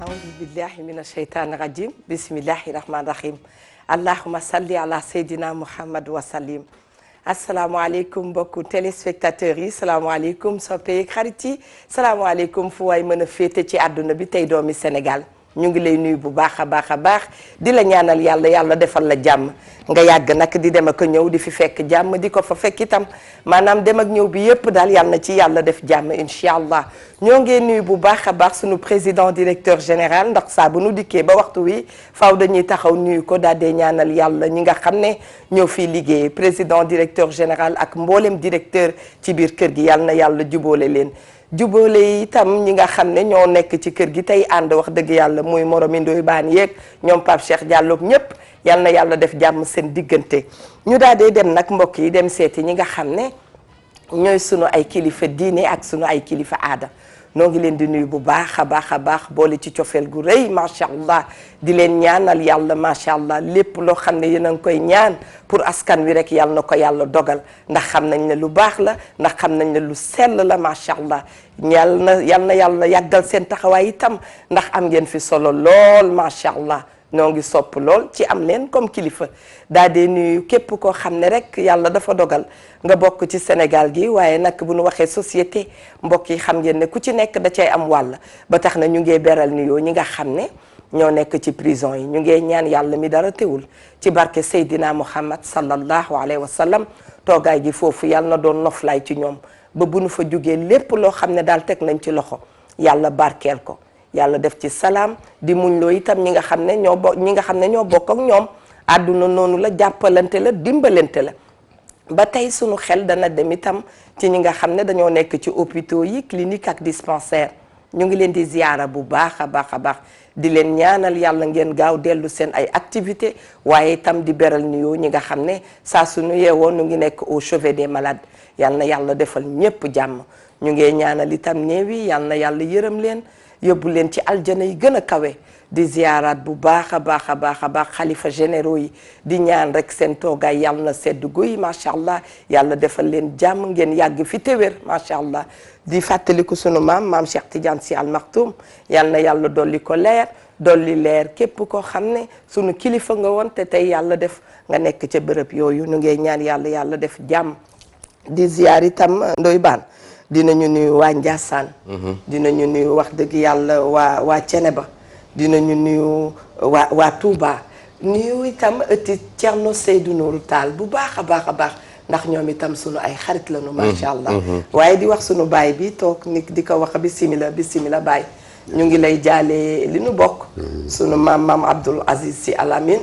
أعوذ بالله من الشيطان الرجيم بسم الله الرحمن الرحيم اللهم صل على سيدنا محمد وسلم asalaamaaleykum mbokku téléspectateurs yi salaamaaleykum soppeek xarit yi salaamaaleykum fu waay mën a féete ci àdduna bi tey doomi Sénégal ñu ngi lay nuyu bu baax a baax di la ñaanal yàlla defal la jàmm nga yàgg nag di dem ak ñëw di fi fekk jàmm di ko fa fekk itam maanaam dem ak ñëw bi yépp daal yàlla na ci yàlla def jàmm incha allah ñoo ngi nuyu bu baax a baax sunu président directeur général ndax saa bu nu dikkee ba waxtu wi faaw dañuy taxaw nuyu ko daal di ñaanal yàlla ñi nga xam ne ñoo fiy liggéey président directeur général ak mboolem directeur ci biir kër gi yàlla na yàlla jubóole leen. jubóole itam ñi nga xam ne ñoo nekk ci kër gi tey ànd wax dëgg yàlla muy moromi Ndoye Bane yeeg ñoom Pape Cheikh Diallo ñëpp yal na yàlla def jàmm seen diggante ñu daal di dem nag mbokk yi dem seeti ñi nga xam ne ñooy sunu ay kilifa diine ak sunu ay kilifa aada noo ngi leen di nuyu bu baax a baax boole ci cofeel gu rëy macha allah di leen ñaanal yàlla macha allah lépp loo xam ne yéen a ngi koy ñaan pour askan wi rek yàlla na ko yàlla dogal ndax xam nañ ne lu baax la ndax xam nañ ne lu sell la macha allah yàlla na yàlla yàggal seen taxawaay itam ndax am ngeen fi solo lool macha allah noo ngi sopp lool ci am leen comme kilifa daa dee nuyu képp koo xam ne rek yàlla dafa dogal nga bokk ci Sénégal gi waaye nag bu nu waxee société mbokk yi xam ngeen ne ku ci nekk da cay am wàll ba tax na ñu ngee beral nuyoo ñi nga xam ne ñoo nekk ci prison yi ñu ngee ñaan yàlla mi dara teewul ci barke Seydina Muhammad sallallahu alayhi wa sallam toogaay gi foofu yàlla na doon noflaay ci ñoom ba bu nu fa jógee lépp loo xam ne daal teg nañ ci loxo yàlla barkeel ko yàlla def ci salaam di muñ loo itam ñi nga xam ne ñoo bokk ak ñoom àdduna noonu la jàppalante la dimbalante la ba tey sunu xel dana dem itam ci ñi nga xam ne dañoo nekk ci hôpitaux yi clinique ak dispensaire ñu ngi leen di ziyaara bu baax a baax di leen ñaanal yàlla ngeen gaaw dellu seen ay activité waaye itam di beral nuyoo ñi nga xam ne saa suñu yeewoon ñu ngi nekk au chevet des malades yàlla na yàlla defal ñépp jàmm ñu ngee ñaanal itam néew yi yàlla na yàlla yërëm leen yóbbu leen ci aljana yi gën a kawe di ziyaaraat bu baax a baax xalifa généraux yi di ñaan rek seen toogaay yàlla na sedd guy macha allah yàlla defal leen jàmm ngeen yàgg fi te wér macha allah di fàttaliku sunu maam Cheikh Tidiane Sy Al Maktoum yàlla na yàlla dolli ko leer dolli leer képp koo xam ne sunu kilifa nga woon te tey yàlla def nga nekk ca bërëb yooyu nu ngay ñaan yàlla def jàmm di ziyaar itam Ndoye Bane dinañu nuyu waa Ndiassane dinañu nuyu wax dëgg yàlla waa Ceneba dinañu nuyu waa Touba nuyu itam ëtti Thierno Seydou Nourou Tall bu baax a baax ndax ñoom itam sunu ay xarit lañu macha allah waaye di wax sunu baay bi toog ni di ko wax bisimila baay ñu ngi lay jaale li nu bokk sunu maam Abdoul Aziz Sy Al Amine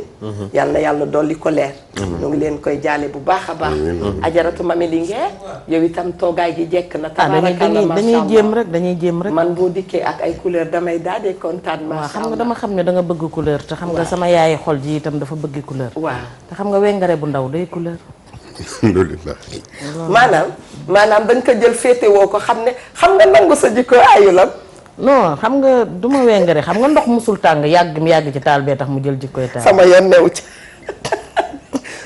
yal na yàlla dolli ko leer ñu ngi leen koy jaale bu baax a baax ajaratu mami Linguère yow itam toogaay gi jekk na tabarakallah dañuy jéem rek man boo dikkee ak ay couleur damay daal di kontaan macha allah xam nga dama xam ne da nga bëgg couleur te xam nga sama yaayi xol ji itam dafa bëgg couleur te xam nga wengare bu ndaw day couleur maanaam dañ ko jël féete woo ko xam nga nangu sa jikko ayu la non xam nga du ma wengare xam nga ndox musul tàng yàgg ci taal bee tax mu jël jikkoy taal sama yoon new ci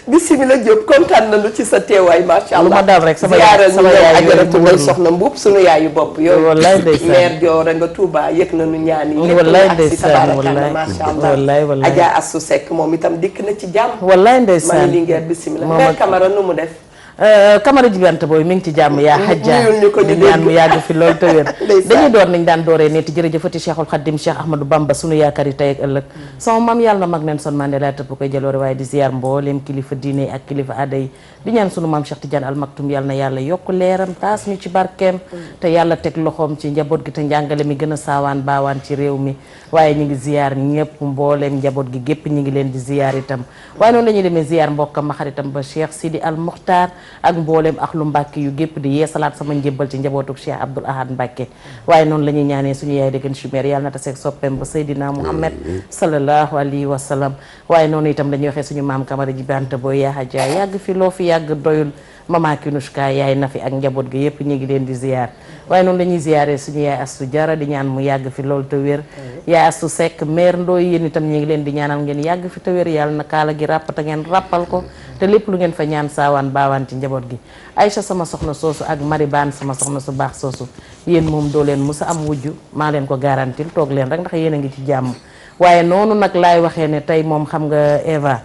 bisimila Diop kontaan nañu ci sa teewaay macha allah lu ma dal rek sama yaay ajaratu Ndeye Soxna Mbuub sunu yaayu bopp yooyu wallaay ndeysaan maire Dior nga Touba yëg nañu ñaan yi wallaay ndeysaan wallaay macha allah Adja Assou Seck moom itam dikk na ci jàmm wallaay ndeysaan mami Linguère bisimila Mère Camara nu mu def Camara Jibante booy mi ngi ci jàmm yaa xajja di ñaan mu yàgg fi loolu te wér dañuy door nañ daan dooree netti jërëjëfati Cheikhul Khadim Cheikh Ahmadou Bamba sunu yaakaar yi tey ak ëllëg sama maam yàlla na mag Nelson Mandela tëpp koy jaloore waaye di ziar mbooleem kilifa diine ak kilifa aada yi di ñaan sunu maam Cheikh Tidiane Al Maktoum yàlla na yàlla yokk leeram taas ñu ci barkeem te yàlla teg loxoom ci njaboot gi te njàngale mi gën a saawaan baawaan ci réew mi waaye ñu ngi ziar ñëpp mbooleem njaboot gi gépp ñu ngi leen di ziar itam waaye noonu la ñuy demee ziar mbokkam ma xaritam ba Cheikh Sidi Al Mukhtar ak mbooleem ak lu Mbàkke yu gépp di yeesalaat sama njébbal ci njabootuk Cheikh Abdoul Ahad Mbàkke waaye noonu la ñuy ñaanee suñu yaay dëggan chumère yàlla na taseeg soppeem ba Seydina Muhammad sallallahu alayhi wa sallam waaye noonu itam dañuy waxee suñu maam Camara Jibante booy yaa jaay yàgg fi loo fi yàgg doyul mama Kinushka yaay na fi ak njaboot gi yëpp ñu ngi leen di ziar waaye noonu la ñuy ziaree suñu yaay Astu Jara di ñaan mu yàgg fi loolu te wér yaay Astu Seck maire Ndoye yéen itam ñu ngi leen di ñaanal ngeen yàgg fi te wér yàlla na kaala gi ràpp te ngeen ràppal ko te lépp lu ngeen fa ñaan saawaan baawaan ci njaboot gi Aïcha sama soxna soosu ak Maribane sama soxna su baax soosu yéen moom doo leen musa am wujju maa leen ko garantil toog leen rek ndax yéen a ngi ci jàmm waaye noonu nag laay waxee ne tey moom xam nga Eva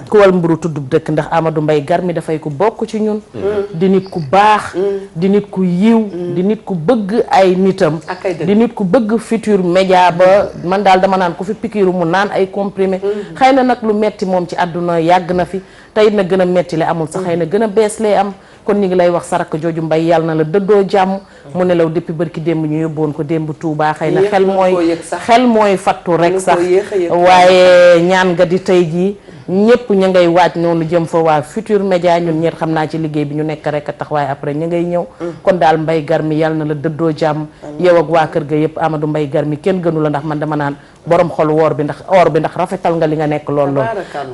ku wal mburu tuddub dëkk ndax Amadou Mbaye Garmi dafay ku bokk ci ñun di nit ku baax di nit ku yiw di nit ku bëgg ay nitam di nit ku bëgg Futurs Médias ba man daal dama naan ku fi pikiru mu naan ay comprimé xëy na nag lu metti moom ci àdduna yàgg na fi tey na gën a metti le amul sax xëy na gën a bees lay am kon ñu ngi lay wax sarak jooju Mbay yàlla na la dëddoo jàmm mu nelaw depuis barki démb ñu yóbboon ko démb Touba xëy na xel mooy fattu rek sax waaye ñaan nga di tey jii ñëpp ñu ngay waaj noonu jëm fa waa Futurs Médias ñun ñeet xam naa ci liggéey bi ñu nekk rek a tax waaye après ñu ngay ñëw kon daal Mbay Garmi yàlla na la dëddoo jàmm yow ak waa kër ga yëpp Amadou Mbay Garmi kenn gënu la ndax man dama naan borom xol or bi ndax rafetal nga li nga nekk lool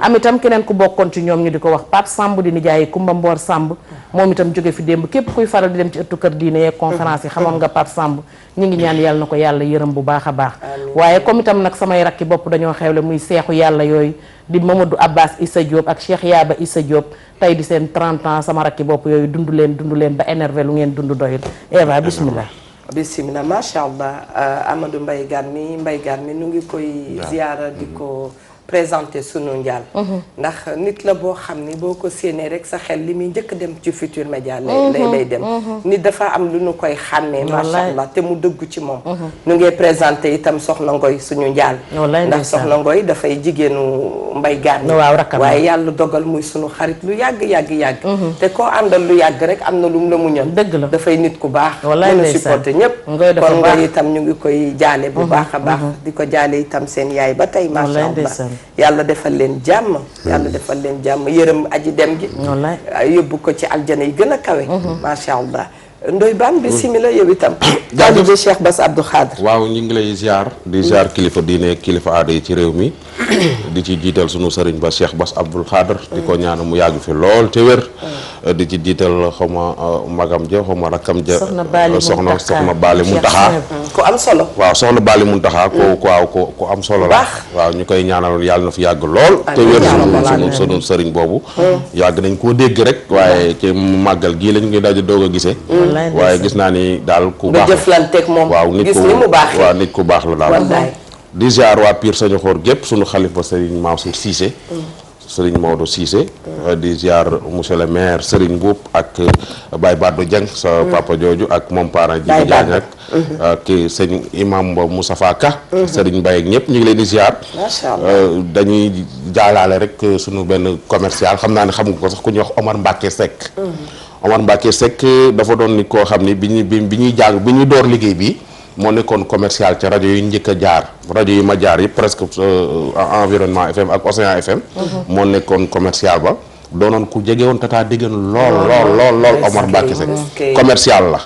am itam keneen ku bokkoon ci ñoom ñu di ko wax Pape Samb di nijaay Kumba Mboor Samb moom itam jóge fi démb képp kuy faral di dem ci ëttu kër diine yeeg conférence yi xamoon nga Pape Samb ñu ngi ñaan yàlla na ko yàlla yërëm bu baax a baax waaye comme itam nag samay rakki bopp dañoo xewle muy seexu yàlla yooyu di Mamadou Abbas Issa Diop ak Cheikh Yaaba Issa Diop tey di seen 30 ans sama rakki bopp yooyu dund leen ba énervé lu ngeen dund doyul Eva bismillah bismillah macha allah Amadou Mbaye Garmi nu ngi koy ziara di ko présenté sunu njaal ndax nit la boo xam ni boo ko séenee rek sa xel li muy njëkk dem ci Futurs Médias lay dem nit dafa am lu nu koy xàmmee macha allah te mu dëggu ci moom nu ngay présenté itam Soxna Ngoy suñu njaal ndax Soxna Ngoy dafay jigéenu Mbaye Garmi waaye yàlla dogal muy sunu xarit lu yàgg te koo àndal lu yàgg rek am na lu mu la muñal dëgg la dafay nit ku baax mën a supporté ñëpp kon Ngoy itam ñu ngi koy jaale bu baax a baax di ko jaale itam seen yaay ba tey macha allah yàlla defal leen jàmm yërëm aji dem gi yóbbu ko ci aljana yi gën a kawe macha allah Ndoye Bane bismillah yow itam taalibe Cheikh Bass Abdou Khadre waaw ñu ngi lay ziar di ziar kilifa diine kilifa aada yi ci réew mi di ci jiital sunu sëriñ ba Cheikh Bass Abdou Khadre di ko ñaan mu yàgg fi lool te wér di ci jiital xawma magam ja xawma rakkam ja soxna Baali Muntaxa ku am solo waaw soxna Baali Muntaxa ku am solo la waaw ñu koy ñaanal yàlla na fi yàgg lool te wér sunu sëriñ boobu yàgg nañ koo dégg rek waaye ci màggal gii lañ ngi daje doog a gisee waaye gis naa ni daal ku baax waaw nit ku baax la daal di ziar waa Pire Sañoxoor gépp sunu xalifa Serigne Mansour Cissé Serigne Maodo Cissé di ziar monsieur le maire Serigne Mboup ak Baye Badou Dieng sa papa jooju ak moom parent ji Diagne ak ki sëñ imam ba Moustapha Ka Serigne Mbaye ak ñëpp ñu ngi leen di ziar dañuy jaalaale rek sunu benn commercial xam naa ne xam nga ko sax ku ñuy wax Omar Mbacke Seck Omar Mbacke Seck dafa doon nit koo xam ni bi ñuy door liggéey bi moo nekkoon commercial ca rajo yi njëkk a jaar rajo yi ma jaar yi presque environnement FM ak Océan FM moo nekkoon commercial ba doonoon ku jege woon tata déggan lool Omar Mbacke Seck commercial la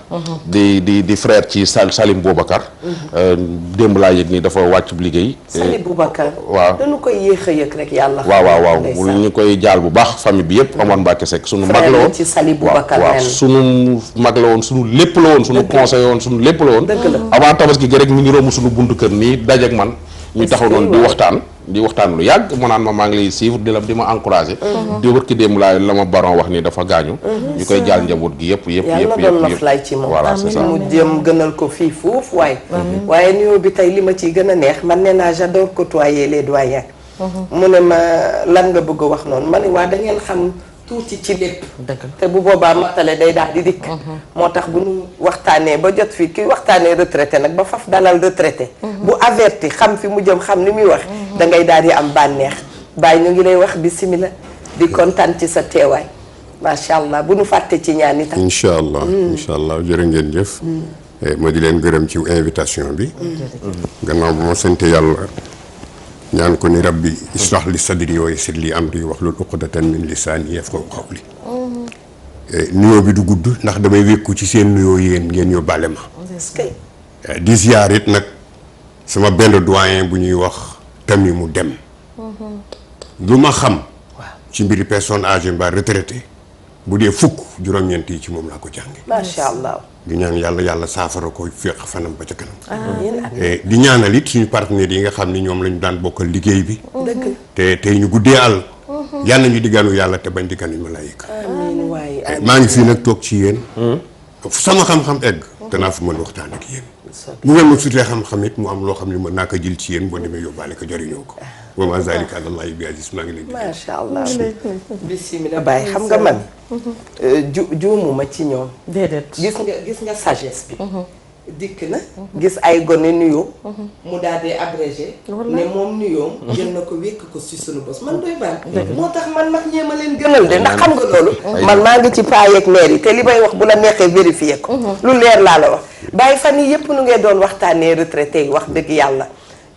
di frère ci Salim Boubacar démb laa yëg ni dafa wàcc liggéey Salim Boubacar waaw dañu koy yéex a yëg rek yàlla waaw ñu koy jaal bu baax famille bi yëpp Omar Mbacke Seck sunu mag la woon ci Salim Boubacar waaw sunu mag la woon sunu lépp la woon sunu conseil woon sunu lépp la woon avant tabaski gi rek mi ngi romb sunu buntu kër nii dajeek man ñu taxaw noonu di waxtaan lu yàgg mu naan maa ngi lay suivre di ma encouragé di wër ki démb la ma baron wax ni dafa gaañu ñu koy jaal njaboot gi yëpp yàlla doon noflaay ci moom voilà c'est ça mu jëm gënal ko fii foofu waaye nuyoo bi tey li ma ciy gën a neex man nee naa j'adore côtoyer les doyens mu ne ma lan nga bëgg a wax noonu ma ne waa da ngeen xam tuuti ci lépp. dëgg la te bu boobaa matale day daal di dikk. moo tax bu ñu waxtaanee ba jot fii ki waxtaanee retraité nag ba faf dalal retraité. bu averti xam fi mu jëm xam ni muy wax. da ngay daal di am bànneex. Baye ñu ngi lay wax bismillah di kontaan ci sa teewaay macha allah bu nu fàtte ci ñaan itam. incha allah jërë ngeen jëf. ma di leen gërëm ci invitation bi. gannaaw bu ma sant yàlla. ñaan ko ni rabbi islah li sadri wa yassir li amri wahlul uqdatan min lisaani yafqahu qawli. nuyoo bi du gudd ndax damay wékku ci seen nuyoo yéen ngeen yóbbaale ma. di ziar it nag sama benn doyen bu ñuy wax tamit mu dem. lu ma xam. ci mbiri personne âgée mbaa retraité bu dee fukk juróom-ñeent yi ci moom laa ko jànge. macha allah. di ñaan yàlla saafara ko féex fanam ba ca kanam. di ñaanal it suñu partenaires yi nga xam ni ñoom lañu daan bokkal liggéey bi. te tey ñu guddee àll. yàlla ñu digganu yàlla te bañ digganuñ malaayika. amiin waay maa ngi fii nag toog ci yéen. sama xam-xam egg. danaa fi mën waxtaan ak yéen. bu ngeen ma sutee xam-xam it mu am loo xam ne mën naa ko jël ci yéen boo demee yóbbaale ko jëriñoo ko. wa ma zalika alallahi bi aziz maa ngi leen di. macha allah bismillah Baye xam nga man. juumuma ci ñoom. déedéet gis nga sagesse bi. dikk na. gis ay gone nuyoo. mu daal di abrégé. ne moom nuyoom. jël na ko wékk ko si sunu bos man doy baan. moo tax man mag ñee ma leen gënal de ndax xam nga loolu. man maa ngi ci paa yeeg maire yi te li may wax bu la neexee vérifier ko. lu leer laa la wax. Baye fan yii yëpp nu ngay doon waxtaanee retraité yi wax dëgg yàlla.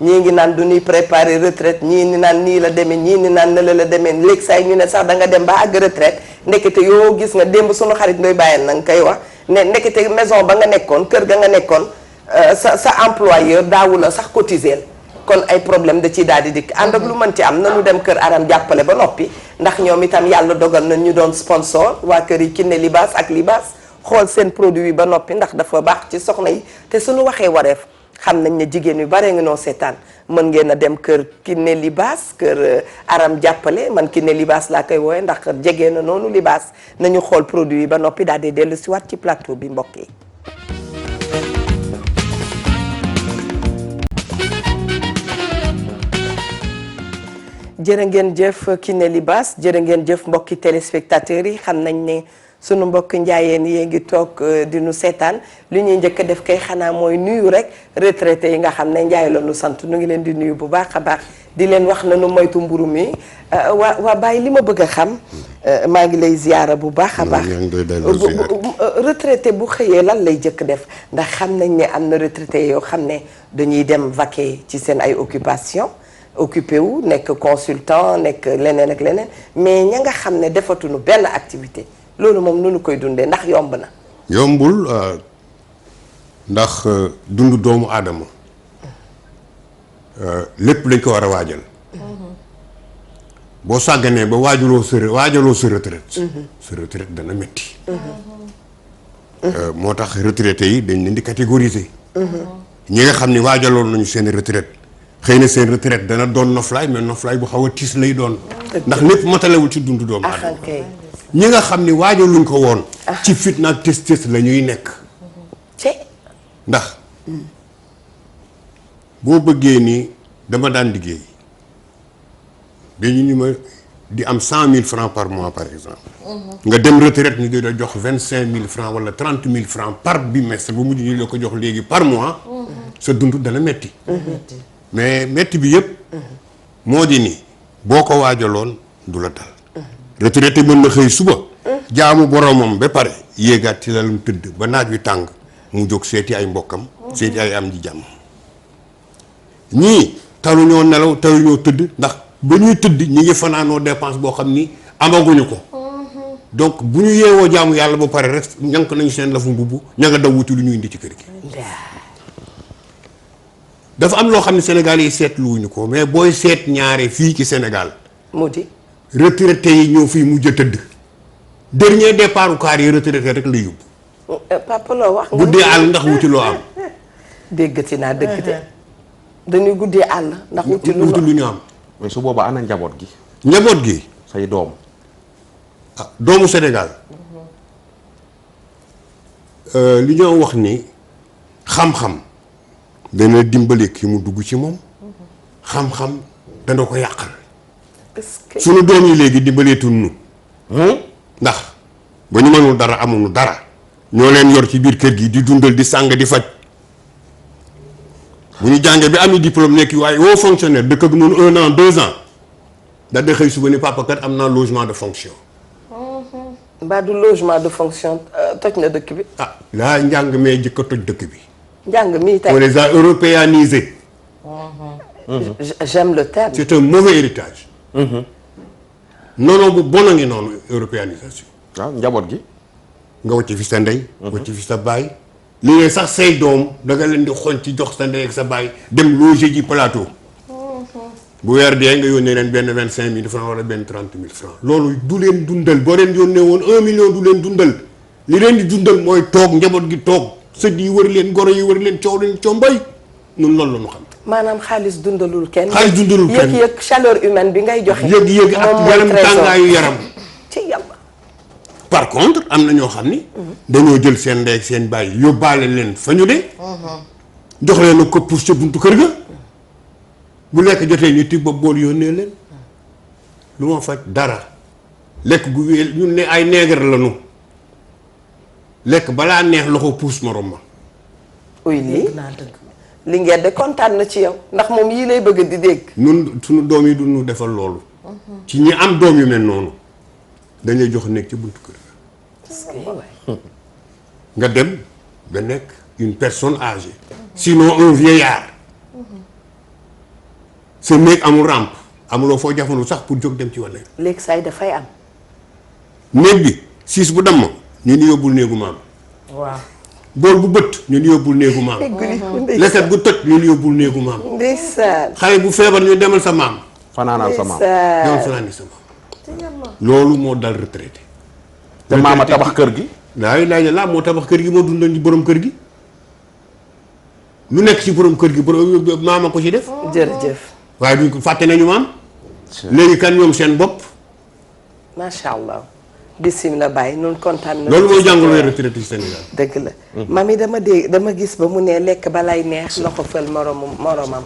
ñii ngi naan du ñuy préparer retraite ñii ni naan nii la demee ñii ni naan ne la demee léegi saa ñu ne sax da nga dem ba àgg retraite ndekete yoo gis nga démb sunu xarit ndoy bàyyeen na nga koy wax ne ndekete maison ba nga nekkoon kër ga nga nekkoon sa employeur daawu la sax cotiser kon ay problème da ciy daal di dikk ànd ak lu mën ci am nanu dem kër aram jàppale ba noppi ndax ñoom itam yàlla dogal na ñu doon sponsor waa kër yi Kiné Libaas ak Libaas xool seen produit yi ba noppi ndax dafa baax ci soxna yi te suñu waxee wareef xam nañ ne jigéen yu bare nga noo seetaan mën ngeen a dem kër Kiné Libaas kër aram jàppale man Kiné Libaas laa koy wooye ndax jege na noonu Libaas nañu xool produit yi ba noppi daal di dellu si waat ci plateau bi mbokk yi. jërë ngeen jëf Kiné Libaas jërë ngeen jëf mbokki téléspectateurs yi xam nañ ne sunu mbokk njaayeen yee ngi toog di nu seetaan li ñuy njëkk a def kay xanaa mooy nuyu rek retraité yi nga xam ne njaay la nu sant nu ngi leen di nuyu bu baax a baax di leen wax na nu moytu mburu mi waa Baye li ma bëgg a xam maa ngi lay ziyaara bu baax a baax retraité bu xëyee lan lay jëkk def ndax xam nañ ne am na retraité yoo xam ne dañuy dem vaquer ci seen ay occupation occupé wu nekk consultant nekk leneen ak leneen mais ña nga xam ne defatuñu benn activité loolu moom nu nu koy dundee ndax yomb na. yombul ndax dundu doomu aadama lépp lañ ko war a waajal. boo sàgganee ba waajaloo sa retraite. sa retraite dana métti. moo tax retraités yi dañ leen di catégoriser. ñi nga xam ne waajaloon nañu seen retraite xëy na seen retraite dana doon noflaay mais noflaay bu xaw a tiis lay doon. ndax lépp matalewul ci dundu doomu aadama. ñi nga xam ni waajaluñ ko woon. ci fitna ak tës la ñuy nekk. ndax boo bëggee ni dama daan liggéey dañu ni ma di am 100 000 francs par mois par exemple. nga dem retraite ñu di la jox 25 000 francs wala 30 000 francs par bimestre bu mujj ñu la ko jox léegi par mois. sa dund dana metti mais metti bi yëpp. moo di ni boo ko waajaloon du la dal. retraité mën na xëy suba. jaamu boromam ba pare yéegaat ci lalam tëdd ba naaj wi tàng mu jóg seeti ay mbokkam. seeti ay am ji jàmm. ñii taluñoo nelaw taluñoo tëdd ndax ba ñuy tëdd ñi ngi fanaanoo dépense boo xam ni amaguñu ko. donc bu ñu yeewoo jaamu yàlla ba pare rek ñank nañu seen lafu mbubb ña nga daw wuti lu ñu indi ci kër gi. dafa am loo xam ne Sénégal yi seetluwuñu ko mais booy seet ñaare fii ci Sénégal. moo di. retraité yi ñoo fii mujj a tëdd. dernier départ u kaar yi retraité rek la yóbbu. papa loo wax nga. guddee àll ndax wuti loo am. déggati naa dëgg de. dañuy guddee àll ndax wuti lu ñu am. mais su boobaa ana njaboot gi. njaboot gi. say doom. ah doomu Sénégal. li ñoo wax ni xam-xam. dana dimbali ki mu dugg ci moom. xam-xam dana ko yàqal. sunu doom yi léegi dimbaleetul nu. ndax ba ñu mënul dara amuñu dara ñoo leen yor ci biir kër gi di dundal di sàng di faj bu ñu jàngee bi ami diplôme nekk waaye woo fonctionnaire dëkk ak noonu 1 an 2 ans da de xëy suba ni papa kat am naa logement de fonction. mbaa du logement de fonction toj na dëkk bi. ah laa njàng mee jëkk a toj dëkk bi. njàng mi tey on les a européanisés. j'aime le terme. c'est un mauvais héritage. noonu bu bon a ngi noonu européanisation. waaw njaboot gi. nga wacc fi sa ndey. wacc fi sa baay. li ngeen sax say doom da nga leen di xool ci jox sa ndey ak sa baay dem loger ji plateau. bu weer dee nga yónnee leen benn 25 000 francs wala benn 30 000 francs loolu du leen dundal boo leen yónnee woon 1 million du leen dundal li leen di dundal mooy toog njaboot gi toog sët yi wër leen goro yi wër leen coow leen combay ñun loolu la ñu xam. maanaam xaalis dundalul kenn. xaalis dundalul kenn yëg chaleur humaine bi ngay joxe. yëg ak yaram tàngaayu yaram. ci yàlla. par contre am na ñoo xam ni. dañoo jël seen ndey ak seen baay yóbbaale leen fa ñu de. jox leen a ko pousse ca buntu kër ga. bu lekk jotee ñu tibb ba bool yónnee leen. lu ma faj dara. lekk gu wéel ñun ne ay neegar lañu. lekk balaa neex loxo puus morom ma. uy lii li ngeen de kontaan na ci yow ndax moom yii lay bëgg di dégg. ñun suñu doom yi du ñu defal loolu. ci ñi am doom yu mel noonu. dañuy jox nekk ci buntu kër. nga dem nga nekk une personne âgée. sinon un vieillard. sa néeg amul rampe amuloo foo jafandu sax pour jóg dem ci wàll. léegi saa yi dafay am. néeg bi siis bu damm ñu ni yóbbul néegu maam. waaw. bool bu bët ñu ni yóbbul néegu maam. lekkat bu toj ñu ni yóbbul néegu maam. ndeysaan. xale bu feebar ñu demal sa maam. fanaanal sa maam. demal fanaani sa maam. loolu moo dal retraité. te maama tabax kër gi. laay laa moo tabax kër gi moo dundal ci borom kër gi. lu nekk ci borom kër gi borom maama ko ci def. jërëjëf. waaye duñ ko fàtte nañu maam. léegi kan ñoom seen bopp. macha allah. bisimilah Baye noonu kontaan na. loolu mooy jàngalee retraité ci Sénégal. dëgg la. mami dama gis ba mu ne lekk balay neex loxo fël moromam.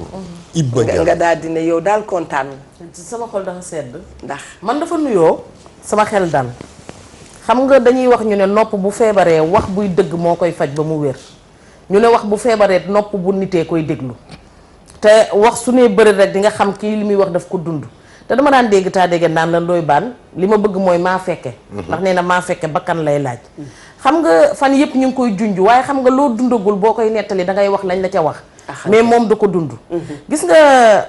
Ibba Dia nga daal di ne yow daal kontaan na. sama xol dafa sedd. ndax man dafa nuyoo sama xel dal xam nga dañuy wax ñu ne nopp bu feebaree wax buy dëgg moo koy faj ba mu wér ñu ne wax bu feebaree nopp bu nitee koy déglu te wax su nee bëri rek di nga xam kii li muy wax daf ko dund te dama daan dégg taa dégg naan la Ndoye Bane li ma bëgg mooy maa fekke ndax nee na maa fekke bakkan lay laaj xam nga fan yëpp ñu ngi koy junj waaye xam nga loo dundagul boo koy nettali da ngay wax lañ la ca wax mais moom da ko dund gis nga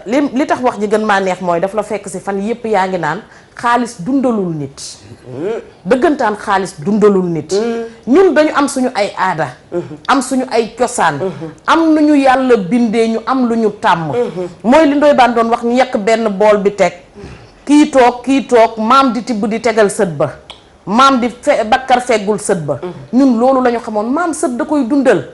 li tax wax ji gën maa neex mooy daf la fekk si fan yëpp yaa ngi naan xaalis dundalul nit dëggantaan xaalis dundalul nit ñun dañu am suñu ay aada am suñu ay cosaan am nu ñu yàlla bindee ñu am lu ñu tàmm mooy li Ndoye Bane doon wax ñu yekk benn bool bi teg kii toog maam di tibb di tegal sët ba maam di bakkar feggul sët ba ñun loolu la ñu xamoon maam sët da koy dundal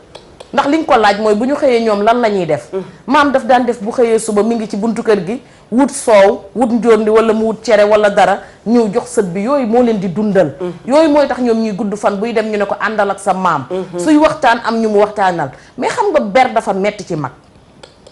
ndax liñ ko laaj mooy bu ñu xëyee ñoom lan la ñuy def maam daf daan def bu xëyee suba mi ngi ci buntu kër gi wut soow wut njóondi wala mu wut cere wala dara ñëw jox sët bi yooyu moo leen di dundal yooyu mooy tax ñoom ñuy gudd fan buy dem ñu ne ko àndal ak sa maam suy waxtaan am ñu mu waxtaanal mais xam nga ber dafa metti ci mag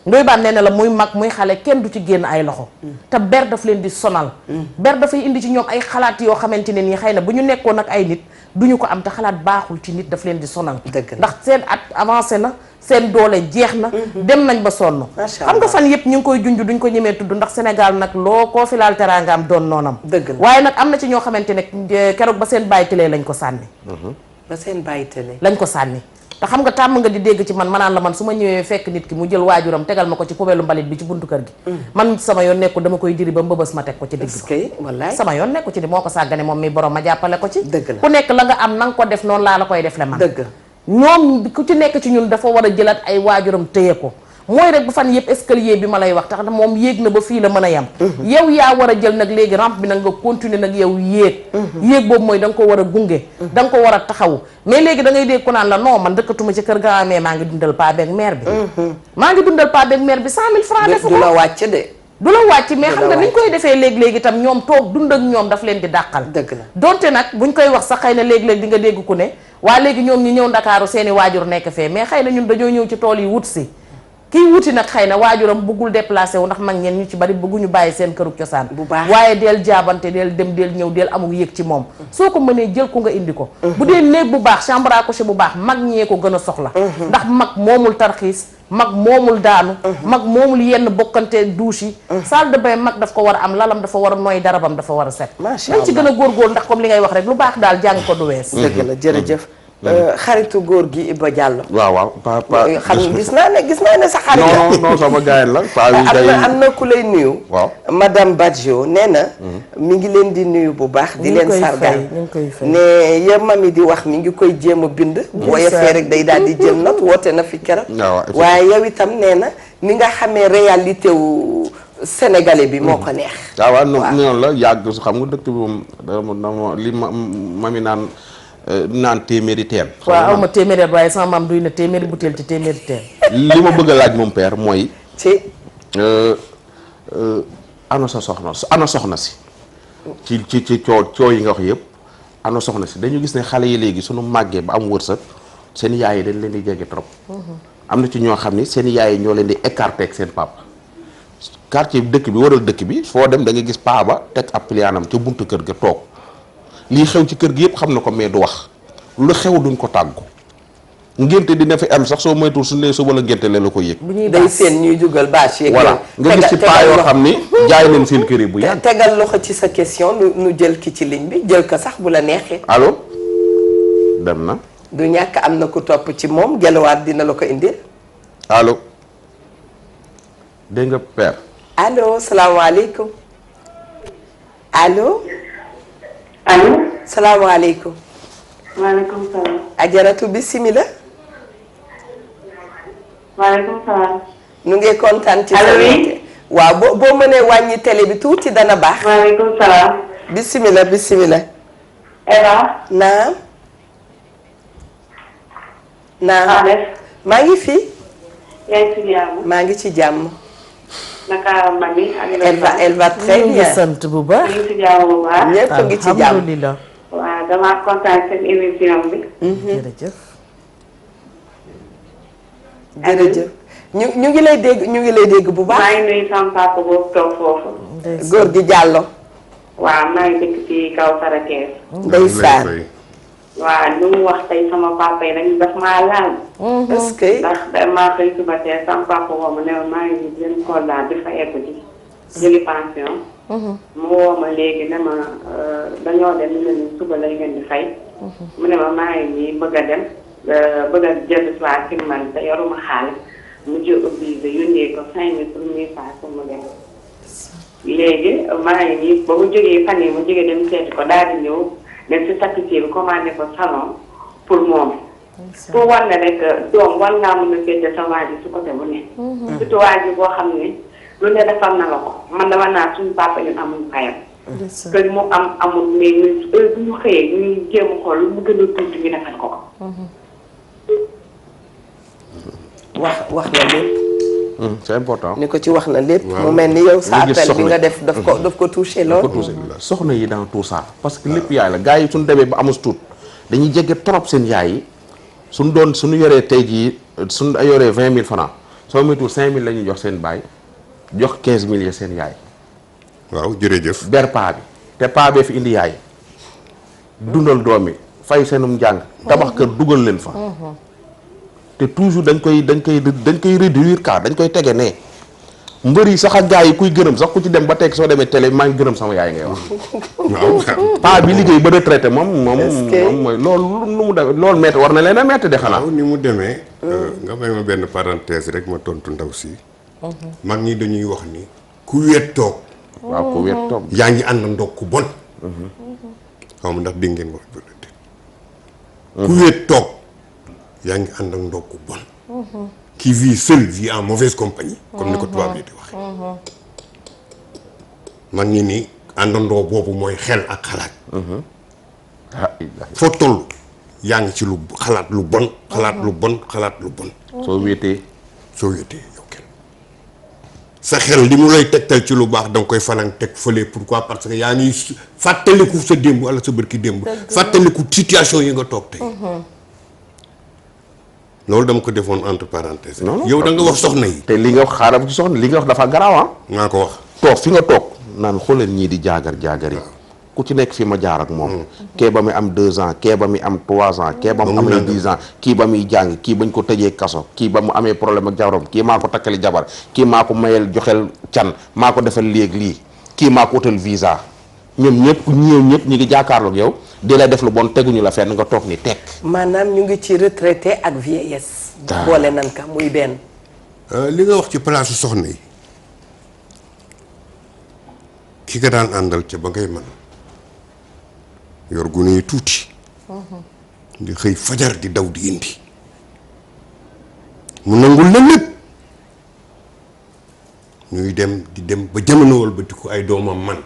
Ndoye Bane nee na la muy mag muy xale kenn du ci génn ay loxo te ber daf leen di sonal ber dafay indi ci ñoom ay xalaat yoo xamante ne nii xëy na bu ñu nekkoon ak ay nit duñu ko am te xalaat baaxul ci nit daf leen di sonal ndax seen at avancé na seen doole jeex na dem nañ ba sonn xam nga fan yëpp ñu ngi koy junj duñ ko ñemee tudd ndax Sénégal nag loo koo fi laal teraangaam doon noonam waaye nag am na ci ñoo xamante ne keroog ba seen bàyyi tëlee lañ ko sànni ba seen bàyyi tëlee lañ ko sànni te xam nga tàmm nga di dégg ci man naan la man su ma ñëwee fekk nit ki mu jël waajuram tegal ma ko ci poubelle mbalit bi ci buntu kër gi man sama yoon nekku dama koy diri ba mbëbës ma teg ko ci digg wallaay sama yoon nekku ci di moo ko sàggane moom mi borom ma jàppale ko ci ku nekk la nga am na nga ko def noonu laa la koy def le man dëgg ñoom ku ci nekk ci ñun dafa war a jëlaat ay waajuram téye ko mooy rek bu fan yëpp escalier bi ma lay wax tax na moom yéeg na ba fii la mën a yem yow yaa war a jël nag léegi rampe bi nag nga continuer nag yow yéeg boobu mooy da nga ko war a gunge da nga ko war a taxawu mais léegi da ngay dégg ko naan la non man dëkkatuma ci kër ga mais maa ngi dundal paa beeg mère bi maa ngi dundal paa beeg mère bi 100 000 francs defu ko du la wàcc de du la wàcc mais xam nga niñ koy defee léegi-léegi itam ñoom toog dund ak ñoom daf leen di dàqal dëgg la donte nag buñ koy wax sax xëy na léegi-léegi di nga dégg ku ne waa léegi ñoom ñi ñëw Ndakaaru seeni waajur nekk fee mais xëy na ñun dañoo ñëw ci tool yi wut si kii wuti nag xëy na waajuram bëggul déplacé wu ndax mag ñeen ñu ci bari bëgguñu bàyyi seen këru cosaan bu baax waaye del jaabante del dem del ñëw del amul yëg ci moom soo ko mënee jël ko nga indi ko bu dee néeg bu baax chambre à coucher bu baax mag ñee ko gën a soxla ndax mag moomul tarxiis mag moomul daanu mag moomul yenn bokkante douche yi salle de bain mag daf ko war a am lalam dafa war a nooy darabam dafa war a set nañ ci gën a góorgóor ndax comme li ngay wax rek lu baax daal jàng ko du wees dëgg la jërëjëf xaritu góor gi Iba Diallo waaw papa xam gis naa ne sa xarit la non sama gars la paa yi day am na ku lay nuyu waaw madame Badjo nee na mi ngi leen di nuyu bu baax di leen sargal ne ya mami di wax mi ngi koy jéem a bind boo yefee rek day daal di jël note woote na fi keroog waaye yow itam nee na ni nga xamee réalité wu sénégalais bi moo ko neex waaw noonu la yàgg xam nga dëkk bi moom li mami naan téeméeri teen. waaw aw ma téeméeri waaye sama maam duy na téeméeri butéel ci téeméeri teen. li ma bëgg a laaj moom père mooy. ci. ana soxna si. ci coo yi nga wax yëpp. ana soxna si dañu gis ne xale yi léegi suñu màggee ba am wërsëg seen yaay yi dañ leen di jege trop. am na ci ñoo xam ni seen yaay yi ñoo leen di écarter ak seen papa. quartier bi dëkk bi waral dëkk bi foo dem da nga gis paa ba teg ab pliyaanam ca buntu kër ga toog. lii xew ci kër gi yëpp xam na ko mais du wax lu xew duñ ko tàggu ngénte dina fi am sax soo moytuwul su ne suba la ngénte leen la ko yëg. day seen ñuy dugal bâche yeeg. voilà nga gis ci paa yoo xam ni jaay leen seen kër yi bu yàgg. tegal loxo ci sa question nu jël ki ci ligne bi jël ko sax bu la neexee. allo dem na. du ñàkk am na ku topp ci moom gelawaat dina la ko indil. allo dégg nga père. allo salaamaaleykum allo. allo. salaamaaleykum. maaleykum salaam. ajaratu bisimilah. maaleykum salaam. nu ngi kontaan ci. allo oui. waaw boo mënee wàññi télé bi tuuti dana baax. maaleykum salaam. bisimilah. Eva. naam. maa ngi fi. yaa ngi ci jàmm. maa ngi ci jàmm. naka mami ak elle va très bien. ñu ngi sant bu baax. ñu ngi ci jàmm bu baax. ñëpp a ngi ci jàmm alhamdulilah. waaw damaa kontaan seen émission bi. jërëjëf. jërëjëf ñu ngi lay dégg bu baax. maa ngi nuyu sama papa boobu toog foofu. góor gi Diallo. waaw maa ngi dëkk ci kaw Sarakees. ndeysaan. waaw lu mu wax tey sama papa yi nag daf maa laal. est-ce que. ndax damaa xëy suba teel sama papa woo ma ne ma maa ngi jël Kolda di fayeeku ji jëli pension. mu woo ma léegi ne ma dañoo dem ñu ne suba lay ngeen di fay. mu ne ma maa ngi nii bëgg a dem bëgg a jël soit ci man te yoruma xaalis mu jël obligé yónnee ko 5000 pour muy fay pour mu dem. léegi maa ngi nii ba mu jógee fan yii mu jógee dem seeti ko daal di ñëw. dem si tapissier bi commandé ko salon pour moom. pour war na rek doom war ngaa mën a féete sa waa ji su côté bu ne. surtout waa ji boo xam ne lu ne defal na la ko man dama naa suñu papa ñun amul fayam. que mu amul mais ñun bu ñu xëyee ñu jéem a xool lu mu gën a tuuti ñu defal ko ko. wax na lépp. c'est important. ni ko ci wax na lépp. mu mel ni yow sa appel bi nga def daf ko touché lool. soxna yi dans tout ça parce que lépp yaay la gars yi suñu demee ba amus tuut dañuy jege trop seen yaay yi suñu yoree tey jii suñu yoree 20 000 francs soo moytuwul 5 000 la ñuy jox seen baay jox 15 000 ya seen yaay. waaw jërëjëf. ber paa bi te paa bee fi indi yaay dundal doom yi fay seenum njàng. tabax kër dugal leen fa. te toujours dañ koy réduire car dañ koy tege ne mbër yi sax ak gars yi kuy gërëm sax ku ci dem ba teg soo demee télé maa ngi gërëm sama yaay ngay wax. waaw paa bi liggéey ba retraité moom mooy loolu nu mu demee loolu métti war na leen a métti de xanaa. waaw ni mu demee. nga may ma benn parenthèse rek ma tontu ndaw si. mag ñi dañuy wax ni ku wéet toog. waaw ku wéet toog. yaa ngi ànd ndox ku bon. xaw ma ndax dégg ngeen wax ku wéet toog. yaa ngi ànd ak ndox ku bon. qui vit seul vit en mauvaise compagnie. comme ni ko tubaab yi di waxee. mag ñi ni àndandoo boobu mooy xel ak xalaat. foo toll yaa ngi ci lu xalaat lu bon. xalaat lu bon xalaat lu bon. soo wéetee yow kenn sa xel li mu lay tegtal ci lu baax danga koy fanaan teg fële pourquoi parce que yaa ngi fàttaliku sa démb wala sa bërki démb. fàttaliku situation yi nga toog tey. loolu dama ko defoon entre parenthèses. non yow da nga wax soxna yi. te li nga wax xaaral ci soxna li nga wax dafa garaaw ah. maa ko wax. toog fi nga toog naan xooleen ñii di jaagar yi ku ci nekk fi ma jaar ak moom. kee ba muy am 2 ans kee ba muy am 3 ans kee ba mu amee 10 ans kii ba muy jàng kii bañ ko tëjee kaso kii ba mu amee problème ak jabaram kii maa ko takkali jabar kii maa ko mayel joxel can maa ko defal léegi lii kii maa ko utal visa ñoom ñëpp ñi ngi jàkkaarloog yow di la def lu bon teguñu la fenn nga toog ni tekk. maanaam ñu ngi ci retraité ak vieillesse. boole nan ka muy benn. li nga wax ci place soxna yi ki nga daan àndal ca ba ngay mën yor gune yi tuuti. di xëy fajar di daw di indi. mu nangul la lépp ñuy dem di dem ba jamono wal ba di ko ay doomam man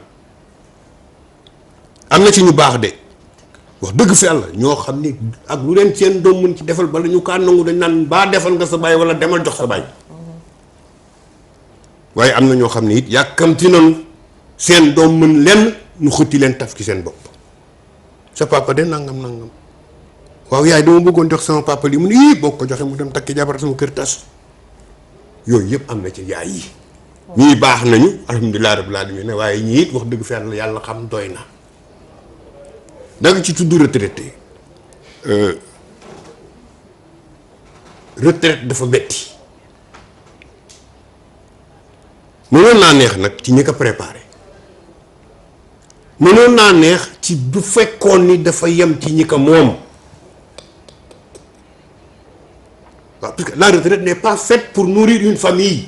am na ci ñu baax de wax dëgg fi yàlla ñoo xam ni ak lu leen seen doom mën ci defal bala ñu kaa nangu dañ naan baa defal nga sa baay wala demal jox sa baay waaye am na ñoo xam ne it yàkkamti nañu seen doom mën lenn ñu xëtti leen taf ci seen bopp sa papa de nangam waaw yaay dama bëggoon jox sama papa lii mu ne ii boo ko joxe mu dem takki jabar sama kër tas yooyu yëpp am na ci yaay yi ñii baax nañu alhamdulilah rabbil alamin waaye ñii it wax dëgg fi yàlla xam doy na da nga ci tudd retraité retraite dafa metti mënoon naa neex nag ci ñi ko préparé mënoon naa neex ci bu fekkoon ni dafa yem ci ñi ko moom waaw parce que la retraite n'est pas faite pour nourrir une famille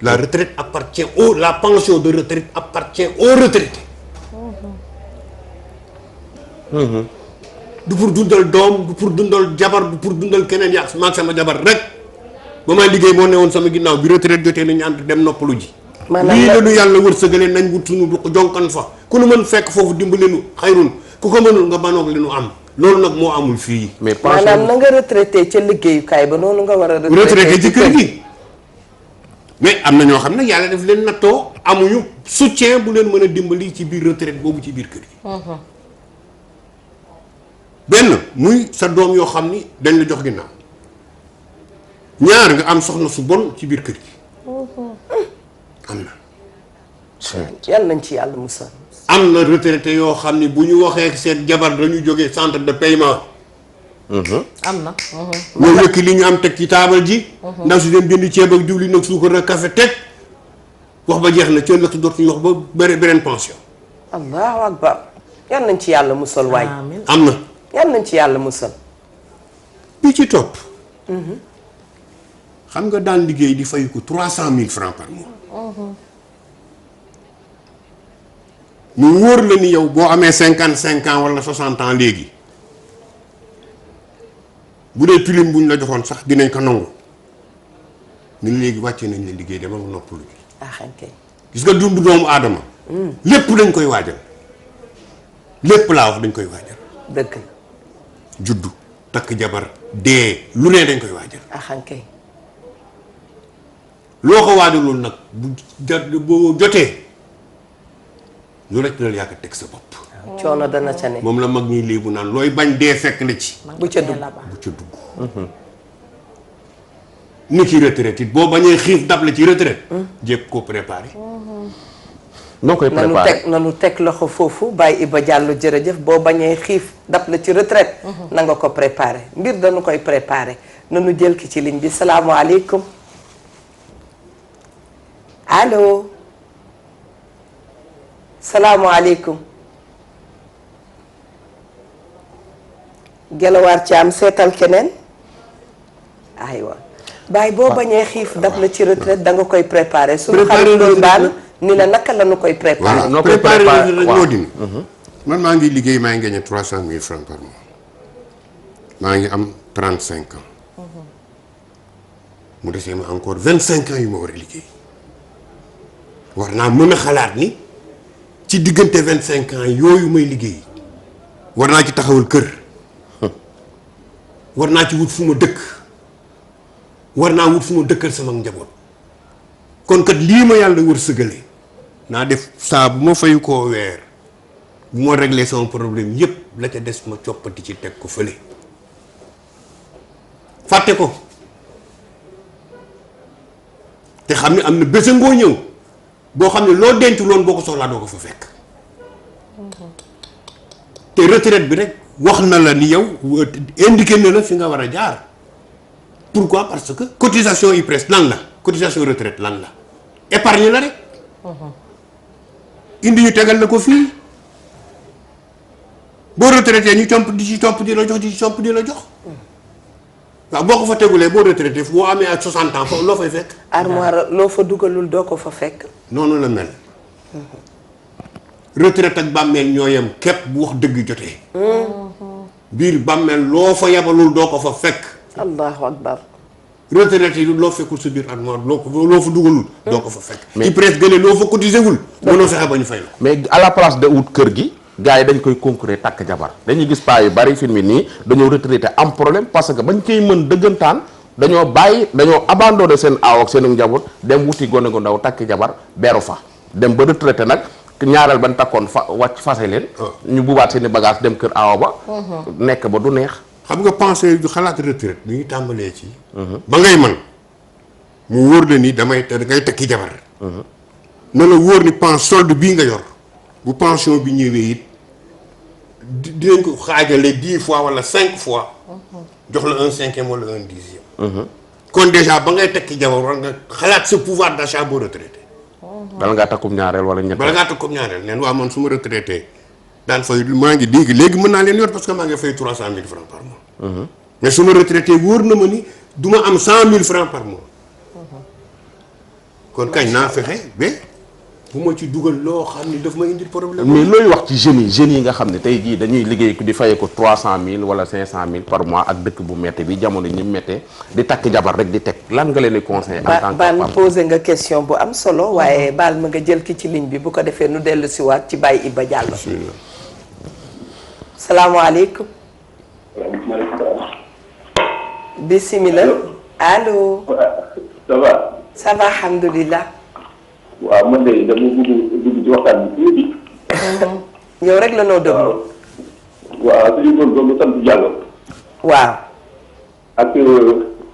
la retraite appartient la pension de retraite appartient aux retraités du pour dundal doom du pour dundal jabar du pour dundal keneen yaa maag sama jabar rek ba may liggéey moo ne woon sama ginnaaw bi retraite jotee nañu ànd dem noppalu ji lii la ñu yàlla wërsëgale nañ wut suñu jonkan fa ku nu mën fekk foofu dimbali nu xayrun ku ko mënul nga banoog li nu am loolu nag moo amul fii mais maanaam na nga retraité ca liggéeyukaay ba noonu nga war a retraité ci kër gi mais am na ñoo xam ne yàlla def leen nattoo amuñu soutien bu leen mën a dimbali ci biir retraite boobu ci biir kër gi benn muy sa doom yoo xam ni dañ la jox ginnaaw ñaar nga am soxna su bon ci biir kër gi am na yàlla nañ ci yàlla musal am na retraité yoo xam ni bu ñu waxee seen jabar dañu jógee centre de paiement am na. ñoo yëkk li ñu am teg ci taabal ji ndaw si dem jënd ceeb ak diwlin ak suukar ak café teg wax ba jeex na ci ëllëg dootuñu wax ba beneen pension allahu akbar yàlla nañ ci yàlla musal waay amiin. am na yàlla nañ ci yàlla musal bi ci topp xam nga daan liggéey di fay ko 300 000 francs par mois mu wóor la ni yow boo amee 55 ans wala 60 ans léegi bu dee pilim buñ la joxoon sax dinañ ko nangu ni léegi wàccee nañ la liggéey dama nga noppalu ji gis nga dundu doomu aadama lépp dañ koy waajal lépp laa wax dañ koy waajal dëgg la juddu takk jabar dee lu ne dañ koy waajal axankay loo ko waajalul nag bu jotee lu la ci dal yàgg teg sa bopp coono dana ca ne moom la mag ñi léebu naan looy bañ dee fekk la ci bu ca dugg bu ca dugg ni ki retraite it boo bañee xiif dab la ci retraite jéeg koo préparé noo koy préparé nanu teg loxo foofu Baye Iba Diallo jërëjëf boo bañee xiif dab la ci retraite na nga ko préparé mbir dañu koy préparé nanu jël ki ci ligne bi salaamaaleykum allo salaamaaleykum gelawaar ci am seetal keneen aywa Baye boo bañee xiif dab la ci retraite da nga koy préparé suñu xarit doy baal ni la naka la nu koy préparé noo koy préparé préparé rek moo di man maa ngi liggéey maa ngi gagné 300 000 francs par mois maa ngi am 35 ans mu desee ma encore 25 ans yu ma war a liggéey war naa mën a xalaat ni ci diggante 25 ans yooyu may liggéey war naa ci taxawal kër war naa ci wut fu ma dëkk war naa wut fu ma dëkkal sama njaboot kon kat lii ma yàlla wërsëgale naa def saa bu ma fayu koo weer bu ma réglé sama problème yépp la ca des ma coppati ci teg ko fële fàtte ko te xam ne am na bés ngoo ñëw boo xam ne loo denc loon boo ko soxlaa doo ko fa fekk te retraite bi rek wax na la ni yow indiqué na la fi nga war a jaar pourquoi parce que cotisation IPRES lan la cotisation retraite lan la épargne la rek indi ñu tegal la ko fii boo retraité ñu tomp di ci topp di la jox di ci topp di la jox waaw boo ko fa tegulee boo retraité boo amee ak 60 ans foofu loo fay fekk. armoire loo fa dugalul doo ko fa fekk. noonu la mel. retraite ak bàmmeel ñoo yem képp bu wax dëgg jotee. biir bàmmeel loo fa yabalul doo ko fa fekk. allahu akbar. retraite yi loo fekkul sa biir armoire loo fa dugalul. doo ko fa fekk. mais IPRES gëne loo fa cotisé wul. mënoo fexe ba ñu fay la. mais à la place de wut kër gi. gars yi dañ koy concourir takk jabar dañuy gis paa yu bari film yi nii dañoo retraité am problème parce que bañ koy mën dëggantaan dañoo abandonné seen aaw ak seen njaboot dem wuti gone gu ndaw takk jabar beru fa dem ba retraité nag ñaareel ban takkoon fase leen ñu bubaat seen i bagage dem kër aaw ba nekk ba du neex. xam nga pensé du xalaat retraite bi ñu tàmbalee ci ba ngay man mu wóor la ni dangay takki jabar na la wóor ni solde bii nga yor bu pension bi ñëwee it dinañ ko xaajale 10 fois wala 5 fois jox la 1/5 wala 1/10. kon déjà ba ngay tekki jabar war nga xalaat sa pouvoir d'achat boo retraité. bala ngaa takkum ñaareel wala ñett. bala ngaa takkum ñaareel neen waa man su ma retraité daan fay maa ngi dégg léegi mën naa leen yor parce que maa ngi fay 300 000 francs par mois. mais su ma retraité wóor na ma ni du ma am 100 000 francs par mois. kon kañ naa fexe ba. bu ma ci dugal loo xam ni daf ma indi problème. mais looy wax ci jeunes yi nga xam ne tey jii dañuy liggéey di fayee ko 300 000 wala 500 000 par mois ak dëkk bu métti bi jamono ñi méttee di takk jabar rek di teg lan nga leen di conseiller. en tant que Ban posé nga question bu am solo waaye baal ma nga jël ki ci ligne bi bu ko defee nu dellu si waat ci Baye Iba Diallo. salaamaaleykum. bisimilah. allo. ça va. ça va alhamdulilah. waaw man de dama bëgg ci waxtaan bi tuuti. yow rek la noo déglu. waaw suñu góorgóorlu sant Diallo. waaw. ak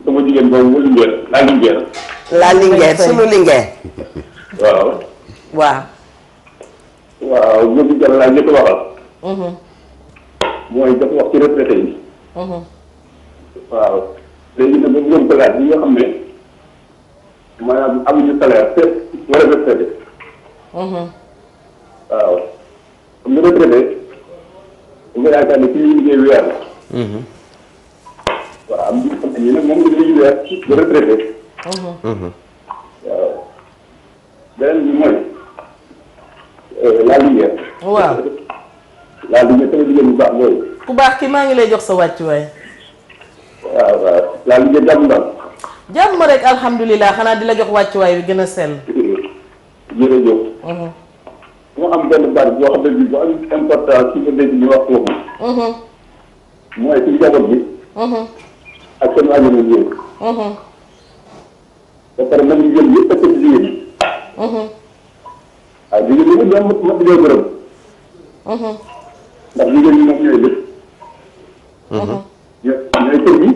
sama jigéen boobu Linguère la Linguère. la Linguère sunu Linguère. waaw. waaw. waaw ñoom Diallo laa njëkk a waxal. mooy dafa wax ci retraité yi. waaw léegi nag ñu doon ko laaj ñi nga xam ne maanaam amuñu salaire te war a retraité. waaw comme ni retraité nga yaakaar ne fi ñuy liggéey weer la. waaw am na ñu nag moom dañuy weer ba retraité. waaw beneen bi mooy la Linguère. waaw. la Linguère sama jigéen bu baax loolu. ku baax ki maa ngi lay jox sa wàccuwaay. waaw waaw la Linguère jàmm daal. jàmm rek alhamdulilah xanaa di la jox wàccuwaay bi gën a sell. jërëjëf. mu am benn baat boo xam ne bii bu am importance ci nga dégg ñu wax foofu. mooy ci njaboot bi. ak seen wàññi wu ñëw. ba pare nag ñu jël yëpp a tëdd jigéen ñi. waaw jigéen ñi ñoom mat ñoo gërëm. ndax jigéen ñi moom ñooy lépp. ñooy kër gi.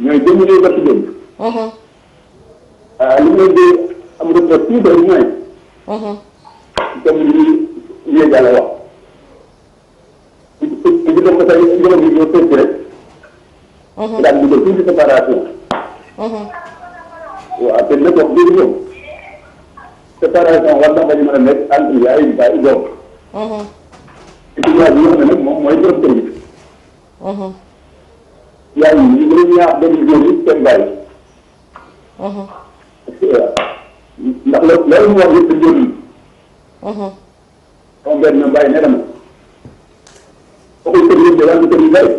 ñooy jëm ñooy bët jëm. li ngeen di am rek tuuti rek mooy. comme li ñuy jàll wax. di dem ba tey njaboot yi ñoo tënk rek. daal di def tuuti séparation. waaw te nag wax dëgg ñoom. séparation war na bañ a mën a nekk entre yaay baay doom. étudiant bi nga xam ne nag moom mooy borom kër gi. yaay yi ñu gën a ñaax benn góor yi seen baay. ndax loolu mu wax yëpp dañu doon. comme benn bàyyi ne dama. waxul kër yëpp de wàllu kër yu bëri.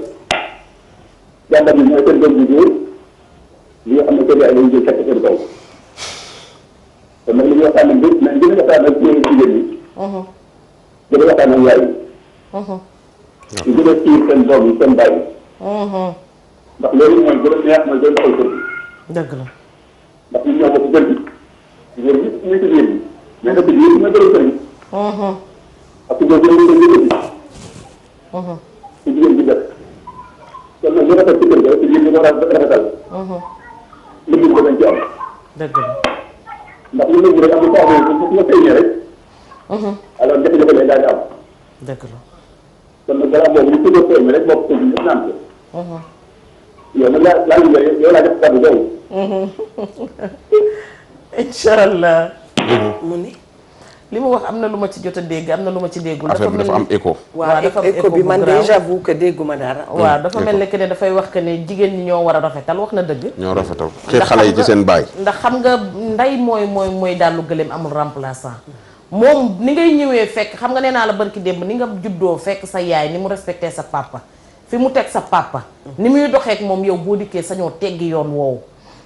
jàmbat bi mooy seen doom bu góor li nga xam ne kër yaay dañu jël fekk seen kaw. kon nag li ñuy waxtaan ak nañ gën a waxtaan ak jigéen ñi. gën a waxtaan ak yaay yi. ñu gën a ciir seen doom yi seen bàyyi. ndax loolu mooy gën a neex mooy gën a xool kër gi. dëgg la. ndax ñun ñoo bokk kër gi. góor gi muy ci biir bi. mais nag biir bi mooy gën a kër gi. ak góor gi dañu koy yëkkati. ci jigéen bi def. kon nag ñu rafet ci kër gi rek ci jigéen ñi war a rafetal. liggéey ko dañ ci am. dëgg la. ndax lu nëbbu rek am na koo xam ne nga feeñee rek. alors jafe-jafe lay daal di am. dëgg la. kon nag balaa boobu li tuddee feeñ rek bokk ko ñëpp naan ko. yow nag laa yow laa def kàddu boobu. incha allah. mu ni li mu wax am na lu ma ci jot a dégg am na lu ma ci déggul. affaire bi dafa am écho. waaw dafa am écho bi man bu grave. déjà j'avoue que dégguma dara. waaw dafa mel ne que ne dafay wax que ne jigéen ñi ñoo war a rafetal wax na dëgg. ñoo rafetal xeet xale yi ci seen baay. ndax xam nga ndey mooy daal lu gëléem amul remplaçant moom ni ngay ñëwee fekk xam nga nee naa la barki démb ni nga juddoo fekk sa yaay ni mu respecté sa papa fi mu teg sa papa ni muy doxeek moom yow boo dikkee sañoo teggi yoon woowu.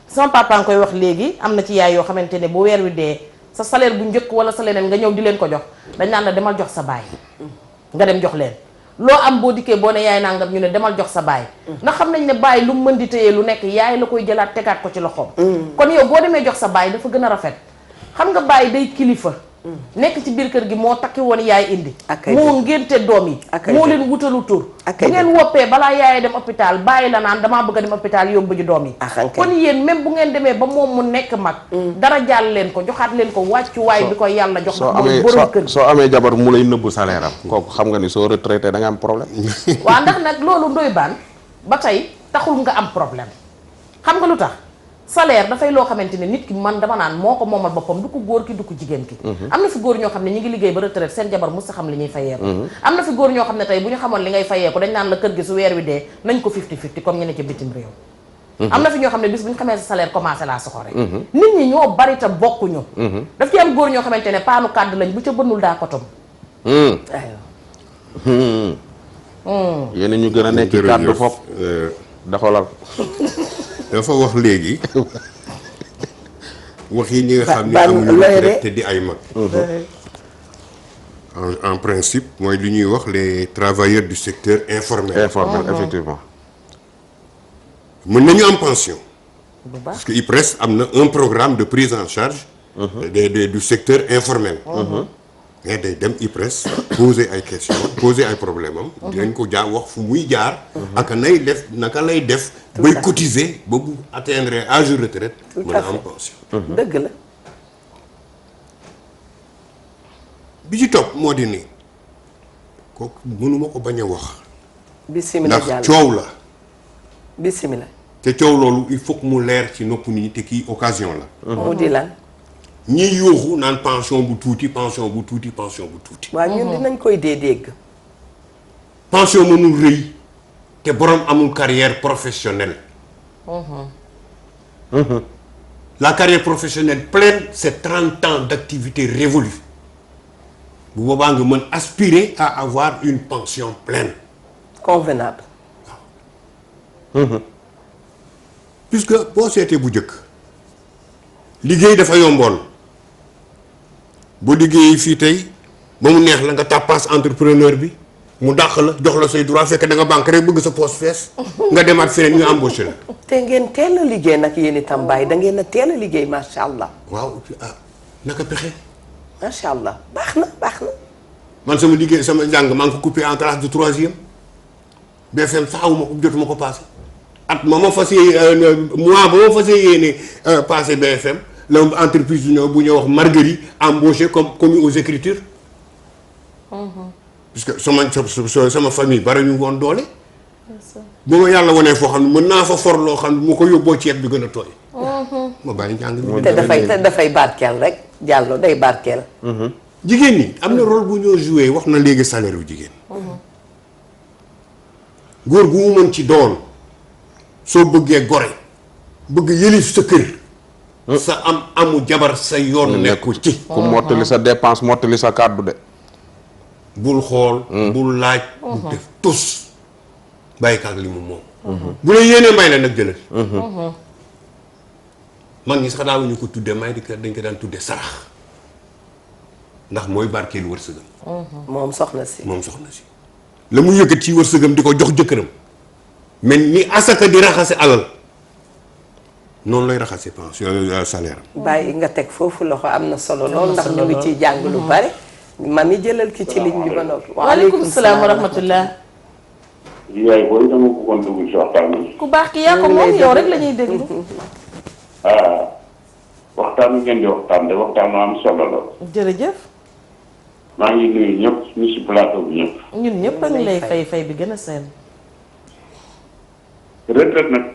sama papa nga koy wax léegi am na ci yaay yoo xamante ne bu weer wi dee sa salaire bu njëkk wala sa leneen nga ñëw di leen ko jox dañ naan la demal jox sa baay nga dem jox leen loo am boo dikkee boo ne yaay nangam ñu ne demal jox sa baay ndax xam nañ ne baay lu mu mën di téye lu nekk yaay la koy jëlaat tegaat ko ci loxoom kon yow boo demee jox sa baay dafa gën a rafet xam nga baay day kilifa nekk ci biir kër gi moo takki woon yaay indi moo ngénte doom yi moo leen wutalu tur bu ngeen woppee balaa yaay dem hôpital bàyyi la naan damaa bëgg a dem hôpital yóbbu ji doom yi kon yéen même bu ngeen demee ba moom mu nekk mag dara jàll leen ko joxaat leen ko wàccuwaay bi ko yàlla jox mooy borom kër soo amee jabar mu lay nëbbu salaire am kooku xam nga ni soo retraité da nga am problème. waaw ndax nag loolu ndoy baan ba tey taxul nga am problème xam nga lu tax salaire dafay loo xamante ne nit ki man dama naan moo ko moomal boppam du ko góor ki du ko jigéen ki am na fi góor ñoo xam ne ñi ngi liggéey ba retraite seen jabar mos sa xam li ñuy fayeeku am na fi góor ñoo xam ne tey bu ñu xamoon li ngay fayeeku dañ naan la kër gi su weer wi dee nañ ko 50-50 comme ñu ne ci bitim réew am na fi ñoo xam ne bis bu ñu xamee sa salaire commencé laa soxore nit ñi ñoo bari te bokkuñu daf ci am góor ñoo xamante ne paanu kàddu lañ bu ca bënnul daa kotom yéen ñu gën a nekk kàddu foofu daxolal dafa wax léegi wax yi ñi nga xam ne amuñu retraite te di ay mag en principe mooy li ñuy wax les travailleurs du secteur informel effectivement mën nañu am pension parce que IPRES am na un programme de prise en charge du secteur informel mais day dem IPRES poser ay questions poser ay problème am dinañ ko jaar wax fu muy jaar ak nay def naka lay def bay cotiser ba bu atteindre âge de retraite mën a am pension dëgg la bi ci topp moo di ni kooku mënuma ko bañ a wax bismillah ndax coow la bismillah te coow loolu il faut que mu leer ci nopp nit ñi te kii occasion la mu di lan ñiy yuuxu naan pension bu tuuti pension bu tuuti pension bu tuuti waaw ñun dinañ koy dégg pension mënul rëy te borom amul carrière professionnelle la carrière professionnelle pleine c'est 30 ans d'activité révolue bu boobaa nga mën aspirer à avoir une pension pleine convenable puisque boo seetee bu njëkk liggéey dafa yomboon boo liggéeyee fii tey ba mu neex la nga tàppaas entrepreneur bi mu dàq la jox la say droit fekk da nga banque rek bëgg sa poste fees nga demaat feneen ñu embauché la. te ngeen teel a liggéey nag yéen itam bàyyi da ngeen a teel a liggéey macha allah. waaw ah naka pexe. macha allah baax na baax na. man sama liggéey sama njàng maa ngi ko coupé en classe de 3e BFM saxawuma ko jotuma ko passé at ma fas yéene mois ba ma fas yéene passé BFM la entreprise bu ñuy wax Marguerite embauché comme commis aux écritures. puisque sama famille bari ñu woon doole. bu ma yàlla wanee foo xam ne mën naa fa for loo xam ne mu ko yóbboo ceeb bi gën a tooy. ma bàyyi njàng mi. te dafay barkeel rek jàllo day barkeel. jigéen ñi am na rôle bu ñoo joué wax na léegi salaire yu jigéen. góor gu mu mën ci doon soo bëggee gore bëgg yëlif sa kër. sa amu jabar sa yoon nekku ci. ku mottali sa dépense mottali sa kàddu de. bul xool. bul laaj. bul def tus. bàyyi kaag li mu moom. bu la yéenee may la nag jëlal. mag ñi sax daawuñu ko tuddee may di ko dañ ko daan tuddee sarax ndax mooy barkeelu wërsëgam. moom soxna si. moom soxna si. la mu yëkkat ci wërsëgam di ko jox jëkkëram. mais ni asaka di raxase alal noonu lay raxase pension salaire am. bàyyi nga teg foofu loxo am na solo lool ndax ñu ngi ciy jàng lu bare. mami jëlal ki ci ligne bi ba noppi. waaleykum salaam wa rahmatullah. yaay booy dama bëggoon dugg ci waxtaan bi. ku baax ki yaa ko moom yow rek la ñuy déglu. waxtaan ngeen di waxtaan de waxtaan am solo la. jërëjëf. maa ngi nuyu ñëpp ñu si plateau bi ñëpp. ñun ñëpp a ngi lay fay bi gën a seen. retraite nag.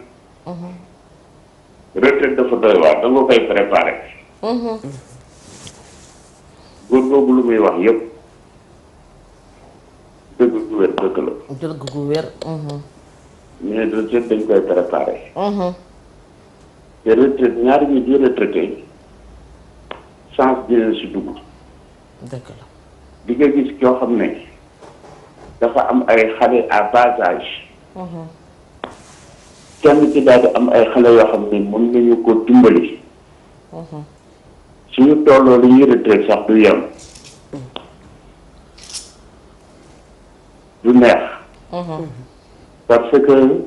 retraite dafa doy waar da nga koy préparé. góor boobu lu muy wax yëpp dëgg gu wér dëgg la. dëgg gu wér. mais retraite dañ koy préparé. te retraite ñaari ñi di retraité chance dina si dugg. dëgg la. di nga gis koo xam ne dafa am ay xale à bas âge. kenn ci daal di am ay xale yoo xam ne mën nañu ko dimbali. suñu tolloo lu ñuy retraite sax du yem. du neex. parce que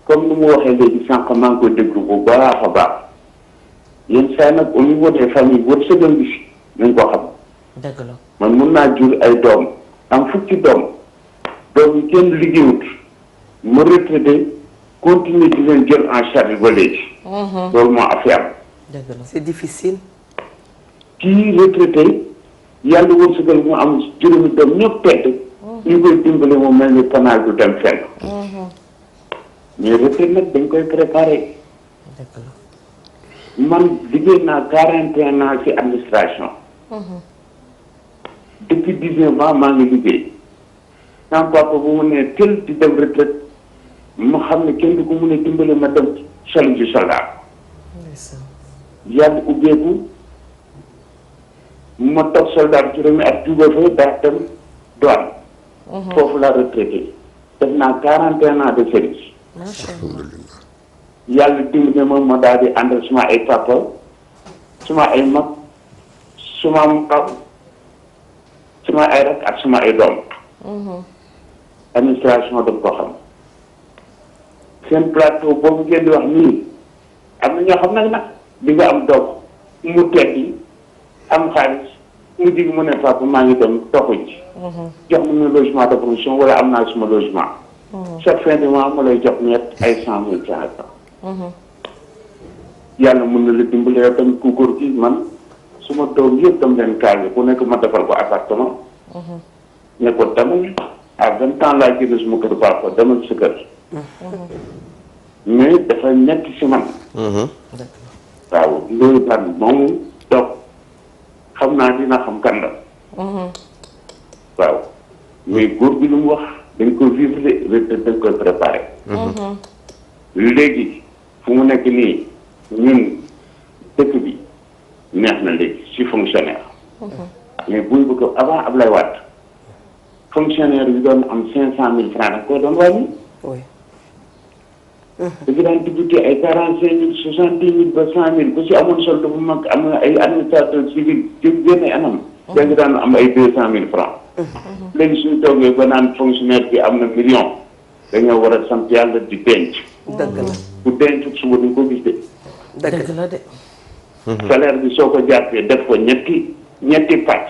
comme ni mu waxee léegi sànq maa ngi koy déglu bu baax a baax yenn saa nag au niveau des familles wërsëgal bi fi nañ ko xam. dëgg la. man mun naa jur ay doom am fukki doom yi kenn liggéeyut ma retraité continuer di leen jël en charge ba léegi. loolu moo affaire. dëgg la c'est difficile. kii retraité yàlla wërsëgal mu am juróomi doom ñëpp tedd. ñu koy dimbale mu mel ni canal du dem fenn. mais retraite nag dañ koy préparé. dëgg la. man liggéey naa 41 ans ci administration. depuis 19 ans maa ngi liggéey. sama papa bu mu nee tel di dem retraite ma xam ne kenn du ko mun a dimbale ma dem salu ji soldat. yàlla ubbeeku ma toog soldat juróomi at jóge fa daa dem douane. foofu laa retraité. def naa 41 ans de service. alhamdulilah. yàlla dimbali ma daal di àndal suma ay papa suma ay mag suma mbaa suma ay rak ak suma ay doom. administration daf ko xam. seen plateau boobu ngeen di wax nii am na ñoo xam nag di nga am doom mu teddi am xaalis mu dig mu ne papa maa ngi dem toxu ji. jox ma logement de fonction wala am naa suma logement. chaque fin de mois ma lay jox ñett ay 100,000 francs. yàlla mën na la dimbali yow tamit ku góor gi man suma doom yëpp dam leen kaale ku nekk ma defal ko appartement. ne ko demal à 20 ans laa génn suma kër papa demal sa kër. mais dafa nekk si man. waaw loolu daal moom toog xam naa dina xam kan la. waaw mais góor gi lu mu wax dañ ko vivre dañ koy préparé. léegi fu mu nekk nii ñun dëkk bi neex na léegi si fonctionnaire. mais buy bëgg avant Ablaye Wade fonctionnaire bi doon am 500,000 francs da ko doon wàññi. oui. dañu daan débuté ay 45,000 70,000 ba 100,000 ku si amoon solde bu mag am na ay administrateur civil ci génne anam. da nga daan am ay 200,000 francs. léegi suñu toogee ba naan fonctionnaire bi am na million dañoo war a sant yàlla di denc. dëgg la. bu denc suba duñ ko gis de. dëgg la de. salaire bi soo ko jàppee def ko ñetti pàcc.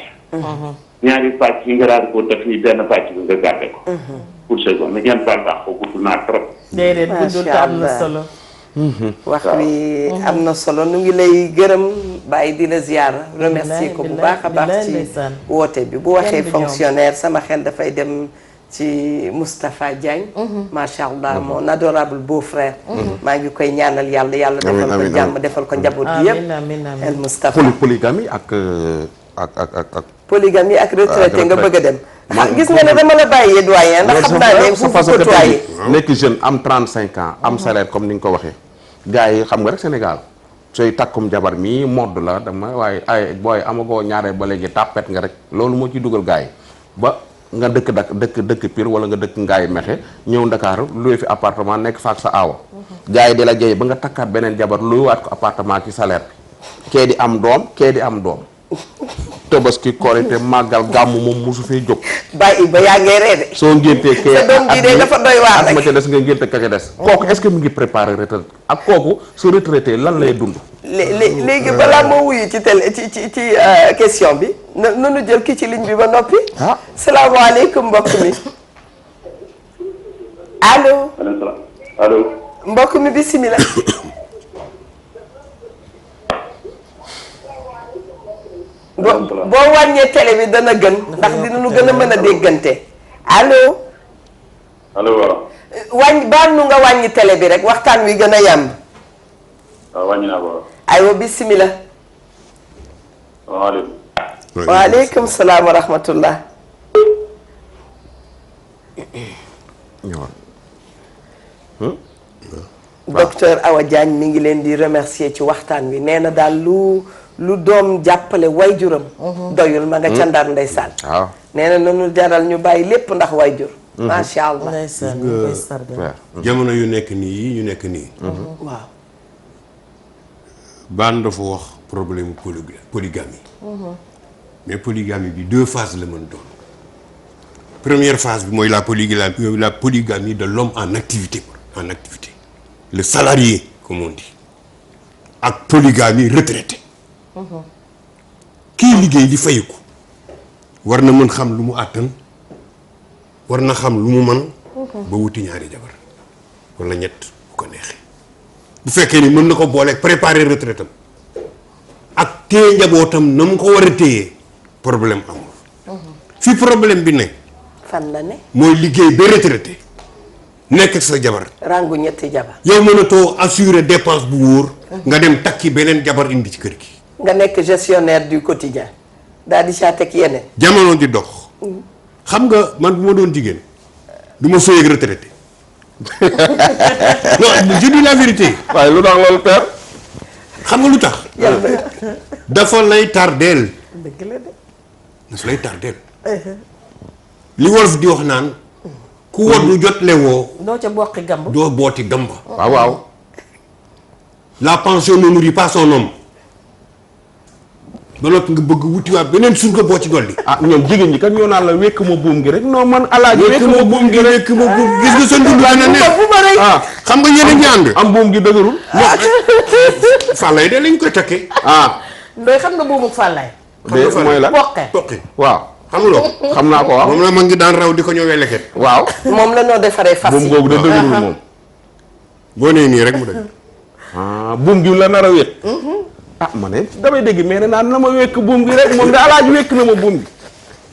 ñaari pàcc yi nga daal ko def ni benn pàcc bi nga gàdde ko. pour seconde na ngeen baal baax ko gudd naa trop. déedéet guddul te am na solo. wax wi am na solo nu ngi lay gërëm bàyyi di la ziyaara remercier ko bu baax a baax ci woote bi bu waxee fonctionnaire sama xel dafay dem ci Moustapha Diagne macha allah mon adorable beau-frère maa ngi koy ñaanal yàlla defal ko jàmm defal ko njaboot gi yëpp el Moustapha polygamie ak polygamie ak retraité nga bëgg a dem gis nga ne dama la bàyyee doyen ndax xam naa ne fu ko toyee nekk jeune am 35 ans am salaire comme ni nga ko waxee gars yi xam nga rek Sénégal sooy takkum jabar mii modd la dama waaye ay booy amagoo ñaareel ba léegi tàppet nga rek loolu moo ciy dugal gars yi ba nga dëkk Pire wala nga dëkk Ngaye Mexe ñëw Ndakaaru luy fi appartement nekk faak sa aawa gars yi di la jey ba nga takkaat beneen jabar luy waat ko appartement ci salaire bi kee di am doom Tabaski Korité màggal gàmmu moom mosu fee jóg. bàyyi ba yaa ngay reede. soo ngéntee kee sa doom ji de dafa doy waar rek ma ca des nga ngénte ka ca des. kooku est-ce que mu ngi préparer retraite ak kooku su retraité lan lay dund. léegi balaa moo wuyu ci question bi nanu jël ki ci ligne bi ba noppi. salaamaaleykum mbokk mi. allo. allo. mbokk mi bisimilah. boo wàññee télé bi dana gën. ndax dinañu gën a mën a déggante. allo. allo waaw. baal nu nga wàññi télé bi rek waxtaan wi gën a yàmb. waaw wàññi naa ko. aywa bisimilah. salaamaaleykum. waaleykum salaam wa rahmatullah. docteur Awa Diagne mi ngi leen di remercier ci waxtaan wi nee na daal lu doom jàppale wayjuram doyul ma nga ca Ndar ndeysaan. waaw nee na nanu jaral ñu bàyyi lépp ndax wayjur. macha allah. jamono yu nekk nii yi ñu nekk nii. waaw. Baan dafa wax problème polygamie. mais polygamie bi 2 phases la mën doon. première phase bi mooy la polygamie de l'homme en activité. Le salarié comme on dit. ak polygamie retraité. kii liggéey di fayeku war na mën xam lu mu àttan war na xam lu mu mën ba wuti ñaari jabar walla ñett bu ko neexee bu fekkee ni mën na ko booleeg préparer retraitam ak téye njabootam na mu ko war a téye problème amul. fi problème bi ne fan la ne. mooy liggéey ba retraité nekk ak sa jabar rangu ñetti jabar. yow mënatoo assurer dépense bu wóor nga dem takki beneen jabar indi ci kër gi. nga nekk gestionnaire du quotidien daal di saa teg yeneen. jamono di dox. xam nga man bu ma doon jigéen du ma sëy ak retraité non je dis la vérité. waaye lu tax loolu père. xam nga lu tax. dafa lay tardeel. dëgg la de. dafa lay tardeel. li wolof di wax naan ku woddu jot le woo. doo ca bokki gamb. doo booti gamba. waaw waaw. la pension ne nourrit pas son homme. ba noppi nga bëgg wutiwaat beneen surga boo ci dolli. ah ñoom jigéen ñi kat ñoo naan la wekk ma buum gi rek non man alaaji wekk ma buum gi rek gis nga seen dund dana neex. ah xam nga yéen a ngi ànd. am buum gi dëgërul. fàllay de lañ koy takkee. ah ndoy xam nga buumu fàllaay. de mooy la boqe. toqi waaw xam nga loo xam naa ko waaw. moom la ma ngi daan raw di ko ñëwee leket. waaw moom la noo defaree fas buum yi. googu de dëgërul moom. boo nee nii rek mu dëgg. ah buum gi la nar a wéet. ah ma ne damay dégg mais ne naan na ma wekk buum gi rek moom de alaaji wekk na ma buum gi.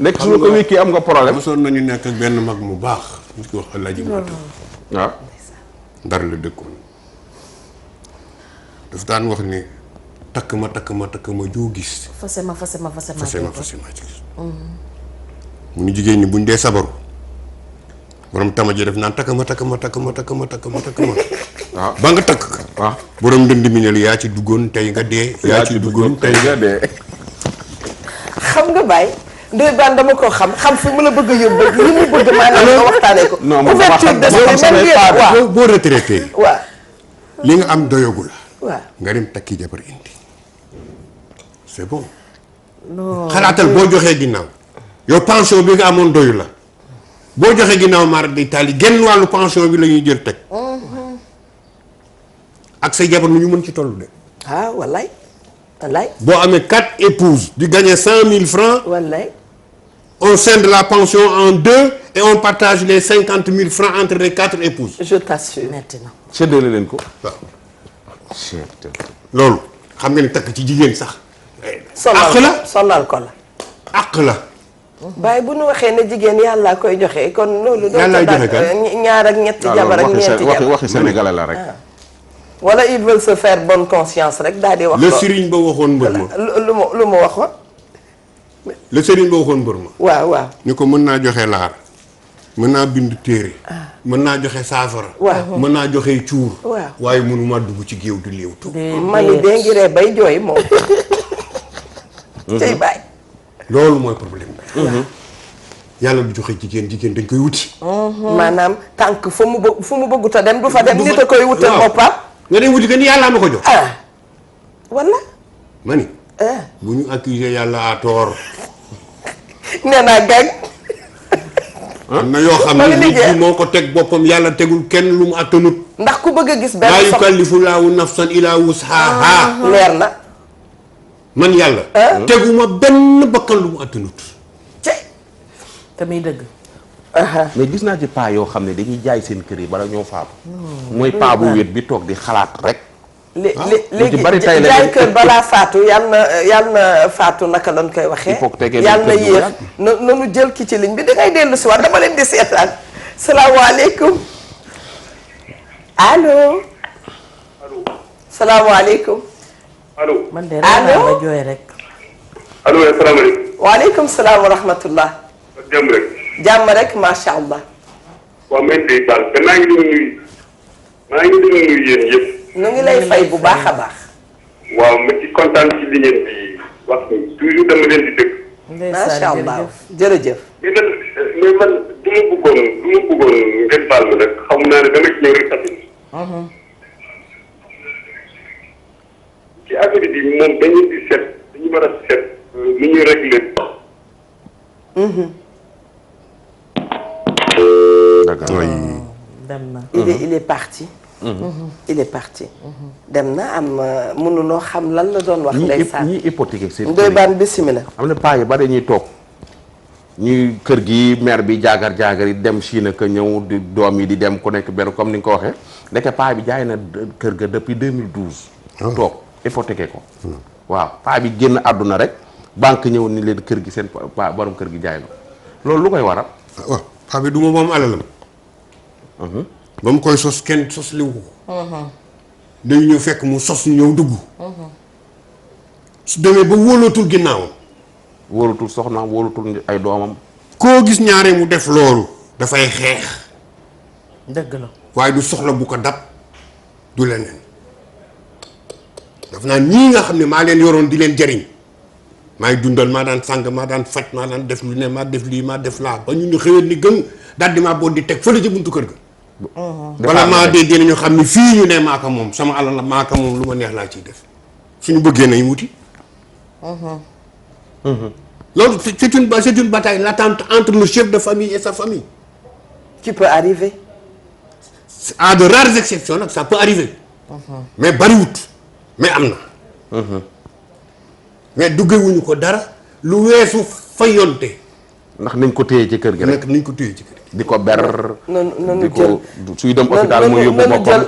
nekk su ma ko wékkee am nga problème. mosoon nañu nekk ak benn mag mu baax. ñu ko wax Alaaji Matu. waaw. Ndar la dëkkoon. daf daan wax ni takk ma joo gis. fase ma fase ma ci gis. mu ni jigéen ñi buñ dee sabaru. borom tama ji def naan takk ma. waaw ba nga takk ka. waaw borom ndënd mi ne la yaa ci duggoon tey nga dee. yaa ci duggoon tey nga dee. xam nga Baye. Ndoye Bane dama ko xam fi mu la bëgg a yóbbu li mu bëgg maanaam nga waxtaanee ko. non man ouverture d'esprit waaw boo retraité. waaw. li nga am doyagul. waaw. nga dem takki jabar indi. c'est bon. non xalaatal boo joxee ginnaaw. yow pension bi nga amoon doyu la. boo joxee ginnaaw maar di taal yi genn wàllu pension bi la ñuy jël teg. ak say jabar nu ñu mën ci toll de. ah wallaay. boo amee 4 épouses. di gagner 100 000 francs. wallaay. on scinde la pension en 2 et on partage les 50 000 francs entre les 4 épouses. je t'assure. metti na. séddale leen ko. waaw. loolu xam nga ni takk ci jigéen sax. sonal ko la. àq la. Baye bu nu waxee ne jigéen yàlla koy joxe kon loolu. yàlla joxe kan ñaar ak ñetti jabar ak ñeenti jabar waxi sénégalais la rek. wala ils veulent se faire bonne conscience rek daal di wax. le sëriñ ba waxoon mbër ma. lu mu waxoon. le sëriñ ba waxoon mbër ma. waaw. ni ko mën naa joxe laar. mën naa bind téere. mën naa joxe saafara. waaw mën naa joxe cuur. waaw waaye mënuma dugg ci géew di léewtu. mani dee ngi ree bay jooy moom. cay Baye. loolu mooy problème bi. yàlla du joxe jigéen dañ koy wuti. maanaam tànk fu mu bëggut a dem du fa dem. nit a koy wutal boppam. nga dem wuti que ni yàlla ma ko jox. wala. ma ni. bu ñu accuser yàlla à tort. nee naa gàñ. am na yoo xam ne nit ñi moo ko teg boppam yàlla tegul kenn lu mu attanut. ndax ku bëgg a gis benn laa yukallifu laahu nafsan illaa wus'ahaa. leer na. man yàlla. teguma benn bakkan lu mu attanut. te muy dëgg. mais gis naa ci paa yoo xam ne dañuy jaay seen kër yi bala ñoo faatu. mooy paa bu wéet bi toog di xalaat rek. léegi jaay kër balaa faatu yàlla na faatu naka lañ koy waxee. yàlla na yéex na nu jël ki ci ligne bi dangay dellu si waat dama leen di seetaan. salaamaaleykum. allo. salaamaaleykum. allo. man de ba jooy rek. allo asalaamaaleykum. waaleykum salaam wa rahmatullah. jàmm rek. jàmm rek macha allah. waaw man de Baal te maa ngi leen nuyu. maa ngi leen nuyu yéen yëpp. nu ngi lay fay bu baax a baax. waaw ma ci kontaan ci li ngeen di wax ni toujours dama leen di dëgg. macha allah jërëjëf. mais man du ma bëggoon ngeen baal ma nag xam naa ne dama ci ñëw rek tamit. ci affaire bi moom dañu di seet dañu war a seet ni ñuy régler. d'accord. dem na. il est parti. il est parti. dem na am mënunoo xam lan la doon wax. ndeysaan ñi hypothéquer seen Ndoye Bane bismillah. am na paa yu ba dañuy toog ñuy kër gi maire bi jaagar yi dem Chine ka ñëw di doom yi di dem ku nekk benn comme ni nga ko waxee ndeke paa bi jaay na kër ga depuis 2012. toog hypothéquer ko. waaw paa bi génn àdduna rek banque ñëw ni leen kër gi seen paa borom kër gi jaay na loolu lu koy waral. waaw paa bi du ma moom alalam. ba mu koy sos kenn sos liwu ko. dañu ñëw fekk mu sos ñëw dugg. su demee ba wóolootul ginnaawam. wóolutul soxnaam wóolutul ay doomam. koo gis ñaare mu def loolu. dafay xeex. dëgg la. waaye du soxla bu ko dab du leneen. daf naa ñii nga xam ne maa leen yoroon di leen jariñ maay dundal maa daan sàng maa daan faj maa daan def lu ne maa def lii maa def laa ba ñu ni xëyal ni gën daal di maa boot di teg fële ci buntu kër ga. wala maa dee dinañu xam ne fii ñu ne maa ko moom sama alal la maa ko moom lu ma neex laa ciy def suñu bëggee nañ wuti. loolu c'est une bataille latente entre le chef de famille et sa famille. qui peut arriver. À de rares exceptions nag ça peut arriver. mais bariwut mais am na. mais duggewuñu ko dara lu weesu fayonte. ndax nañ ko téye ci kër gi rek nañ ko téye ci kër gi. di ko ber. nanu di ko suy dem hôpital mu yóbbu boppam.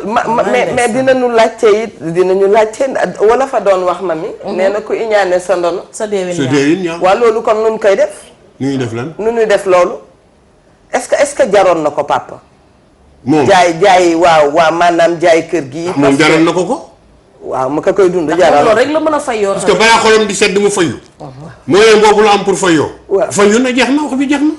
mais dinañu laajte it dinañu laajte wala fa doon wax ma mi. nee na ku iñaane sa ndono. sa deewin ñaaw waaw loolu kon nun koy def. nu ñuy def lan. nu ñuy def loolu. est-ce que jaroon na ko papa. moom jaay waaw maanaam jaay kër gi. moom jaroon na ko. waaw mu ko koy dund jaral loolu rek la mën a fayoo. parce que balaa xolam di sedd mu fayu. mooy boobu la am pour fayoo. waaw fayu na jeex na wax bi jeex na.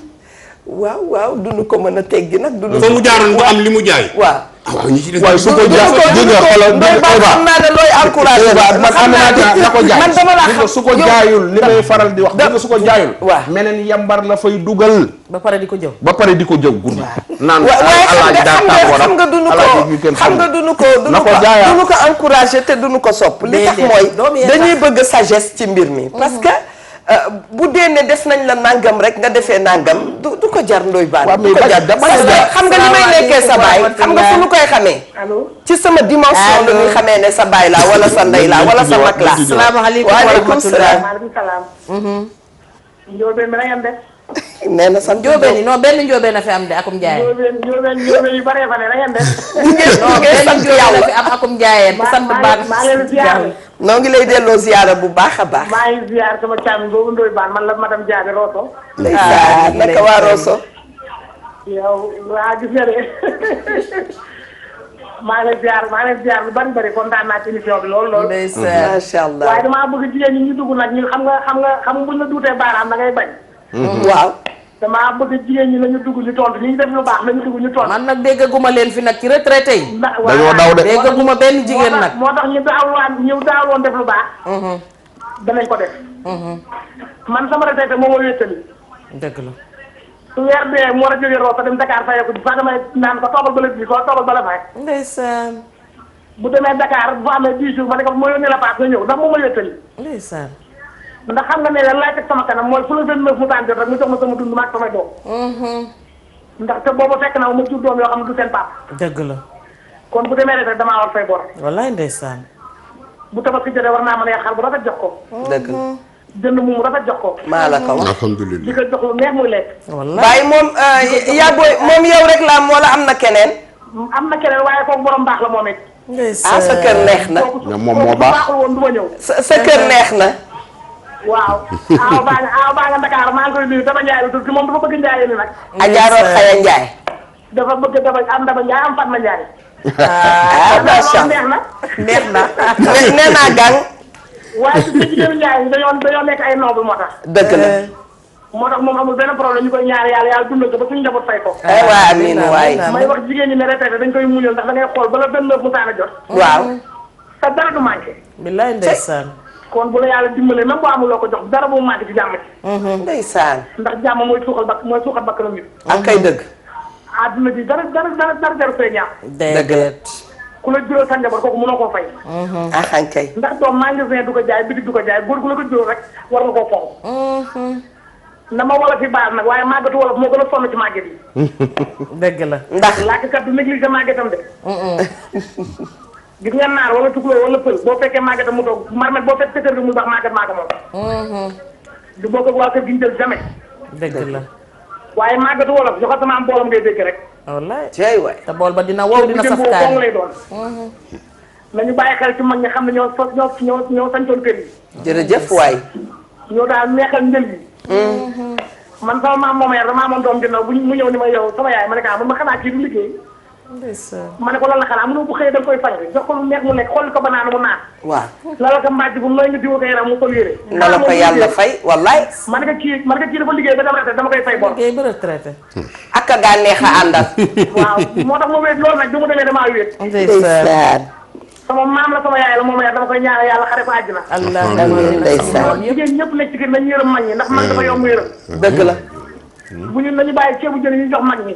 waaw duñu ko mën a teggi nag. duñu fa mu jaaroon ba am li mu jaay. waaw. waaw ñi ci des. waaye su ko xam naa ne looy encouragé. man am naa na ko jaay man dama la xam su ko jaayul li may faral di wax nga su ko jaayul. waaw meneen yambar la fay dugal. ba pare di ko jëw. guddi. naan waaye xam nga duñu ko encouragé te duñu ko sopp li tax mooy dañuy bëgg sagesse ci mbir mi parce que bu dee ne def nañ la nangam rek nga defee nangam du ko jar Ndoye Bane du ko jar parce que xam nga li may nekkee sa baay xam nga fu ñu koy xamee ci sama dimension la ñuy xamee ne sa baay laa wala sa ndey laa wala sa mag laa. salaamaaleykum waaleykum salaam. maaleykum salaam. Njóobeen bi na ngeen def. nee na sant njóobeen yi non benn njóobeen a fi am de akum njaayeen. Njóobeen yu bare bare na ngeen def. non benn njóobeen a fi am akum njaayeen ku sant baax. maa ngi leen ziar. noo ngi lay delloo ziyaara bu baax a baax. maa ngi ziar sama càmm boobu Ndoye Bane man la madame Diaby Rosso. naka waa Rosso. yow waa gis nga de maa ngi leen ziar lu bari kontaan naa ci émission bi lool. macha allah waaye damaa bëgg jigéen ñi ñu dugg nag ñu xam nga buñ la duutee baaraam da ngay bañ. waaw. damaa bëgg jigéen ñi nañu dugg ñu tontu ñu def lu baax nañu dugg ñu tontu. man nag déggaguma leen fi nag ci retraité yi. dañoo daw de. déggaguma benn jigéen nag. moo tax ñu daawul woon def lu baax. danañ ko def. man sama retraité moo ma wéttali. dëgg la. su weer dee mu war a jógee Rosso dem Dakar fayeeku sax damay naan ko toogal ba la bii ko toogal ba la fay. ndeysaan. bu demee Dakar bu amee 10 jours ma ne ko moo yónnee la paas nga ñëw ndax moo ma wéttali. ndeysaan. ndax xam nga ne la laaj ak sama kanam mooy fu la 29 mu taan jot rek mu jox ma sama dund ma ak samay doom. ndax te boobu fekk na ma jur doom yoo xam ne du seen papa. dëgg la. kon bu demee rek damaa war fay bor. wallaay ndeysaan. bu tabaski jotee war naa mën a xar bu rafet jox ko. dëgg la. jënd mu rafet jox ko. maa la ko wax. di alhamdulilah. ko jox lu neex muy lekk. waaye moom yaa booy moom yow rek la am wala am na keneen. am na keneen waaye kooku borom baax la moom it. ah sa kër neex na. moom moo baax baaxul woon du ma ñëw. sa kër neex na. waaw. aw baa nga Dakar maa ngi koy nuyu Daba Ndiaye la tudd moom dafa bëgg Ndiaye ni nag. Adja Xaya Ndiaye. dafa bëgg am Daba Ndiaye am Fatma Ndiaye. macha neex na. neex na. nee naa gang. waaye su jigéenu Ndiaye yi dañoo nekk ay noble moo tax. dëgg la. moo tax moom amul benn problème ñu koy ñaar yàlla dundal ko ba suñu njaboot fay ko. ay waa amiin waay. may wax jigéen ñi ne retraité dañ koy muñal ndax da ngay xool bala 29 mu taana jot. waaw. sa dara du manqué. billaay ndeysaan. kon bu la yàlla dimbalee même boo amuloo ko jox dara bu manqué ci jàmm ci. ndeysaan. ndax jàmm mooy suuxal bakkanam nit. ak kay dëgg. àdduna bi dara jaru fee ñaaw. dëgg la. ku la jural sa njaboot kooku mënoo koo fay. axan kay. ndax doom magasin du ko jaay bitig du ko jaay góor gu la ko jural rek war nga koo fonk. na ma wolof yi baax nag waaye màggatu wolof moo gën a sonn ci màgget yi. dëgg la. ndax laajkat du négligé màggetam de. gis nga naar wala tukuloo wala pël boo fekkee màggetam mu toog marmet boo fekk kër gi mu baax màgget maa ko moom. du bokk ak waa kër gi ñu jël jamais. dëgg la. waaye màggatu wolof joxal sama am boolam ngay dégg rek. wallaay. cey waay. te bool ba dina wow dina saf kaani. lay doon. nañu bàyyi xel ci mag ñi xam ne ñoo sañtoon kër yi. jërëjëf waay. ñoo daal neexal njël yi. man sama maam moom yar damaa amoon doom ginnaaw mu ñëw ni ma yow sama yaay ma ne man ma xanaa kii du liggéey. ma ne ko lan la xanaa mënoo bu xëyee da nga koy fay jox ko lu neex mu lekk xool ko banaana mu naan. waaw. la la ko mbàjj bu nooy nga diwa ko yaram mu sol yére. na la ko yàlla fay wallaay. man nga kii dafa liggéey ba dama koy fay bor. liggéey ba retraité. ak gaa neex a àndal. waaw moo tax ma wéet loolu nag bi mu demee damaa wéet. ndeysaan. sama maam la sama yaay la moom yar dama koy ñaanal yàlla xare ko àjjana. amiin ndeysaan. jigéen ñëpp nekk ci kër nañu yërëm mag ñi ndax mag dafa yomb yërëm. dëgg la. bu ñu nañu bàyyi ceebu jën yi ñu jox mag ñi.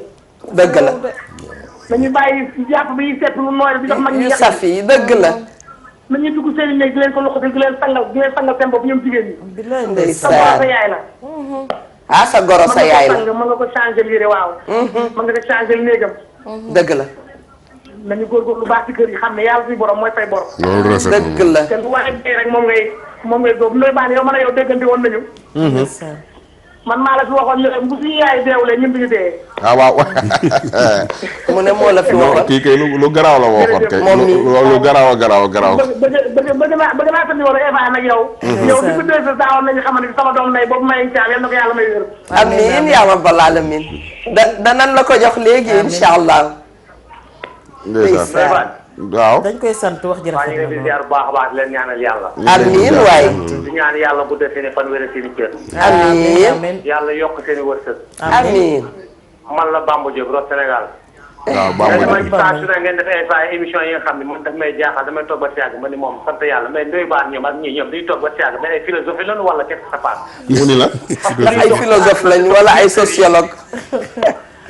dëgg la. nañu bàyyi yàpp bi seet lu nooy di jox mag ñi. saf yi dëgg la. nañuy dugg seen i néeg di leen ko loxotil di leen sangal seen bopp ñoom jigéen ñi. ndeysaan. sa yaay la. ah sa goro sa yaay la. mën nga ko changer yére waaw. mën nga ko changer néegam. dëgg la. nañu góorgóorlu baax ci kër yi xam ne yàlla suñu borom mooy fay borom. loolu rafet na dëgg la. te bu waxee dee rek moom ngay góob ndoy baan yow man a yow déggante woon nañu. man maa la fi waxoon ne bu suñu yaay deewulee ñun duñu dee. ah waaw. mu ne moo la fi waxoon. kii kay lu garaaw la waxoon kay. moom mi lu garaaw garaaw. bëgg naa sa numéro Eva nag yow. yow di ko dee sa daawoon nañu xamante ni sama doom nay boobu may caal yal na ko yàlla may wér. amiin yaa rabbal aalamiin. danañ la ko jox léegi incha allah. ndeysaan waaw. dañ koy sant wax jërëjëf. maa ngi leen di ziar bu baax a baax di leen ñaanal yàlla. amiin waay. di ñaan yàlla bu dee seen i fan wér seen i cër. amiin. yàlla yokk seen i wërsëg. amiin. man la Bamba Diop Ross Sénégal. waaw Bamba man saa su ne ngeen def ay émission yi nga xam ne man daf may jaaxal damay toog ba si yàgg ma ni moom sant yàlla mais ndoy baan ñoom ak ñii ñoom dañuy toog ba si yàgg mais ay philosophie lañu wala qu'est-ce que ça passe. mu ni la. ndax ay philosophe lañ wala ay sociologue.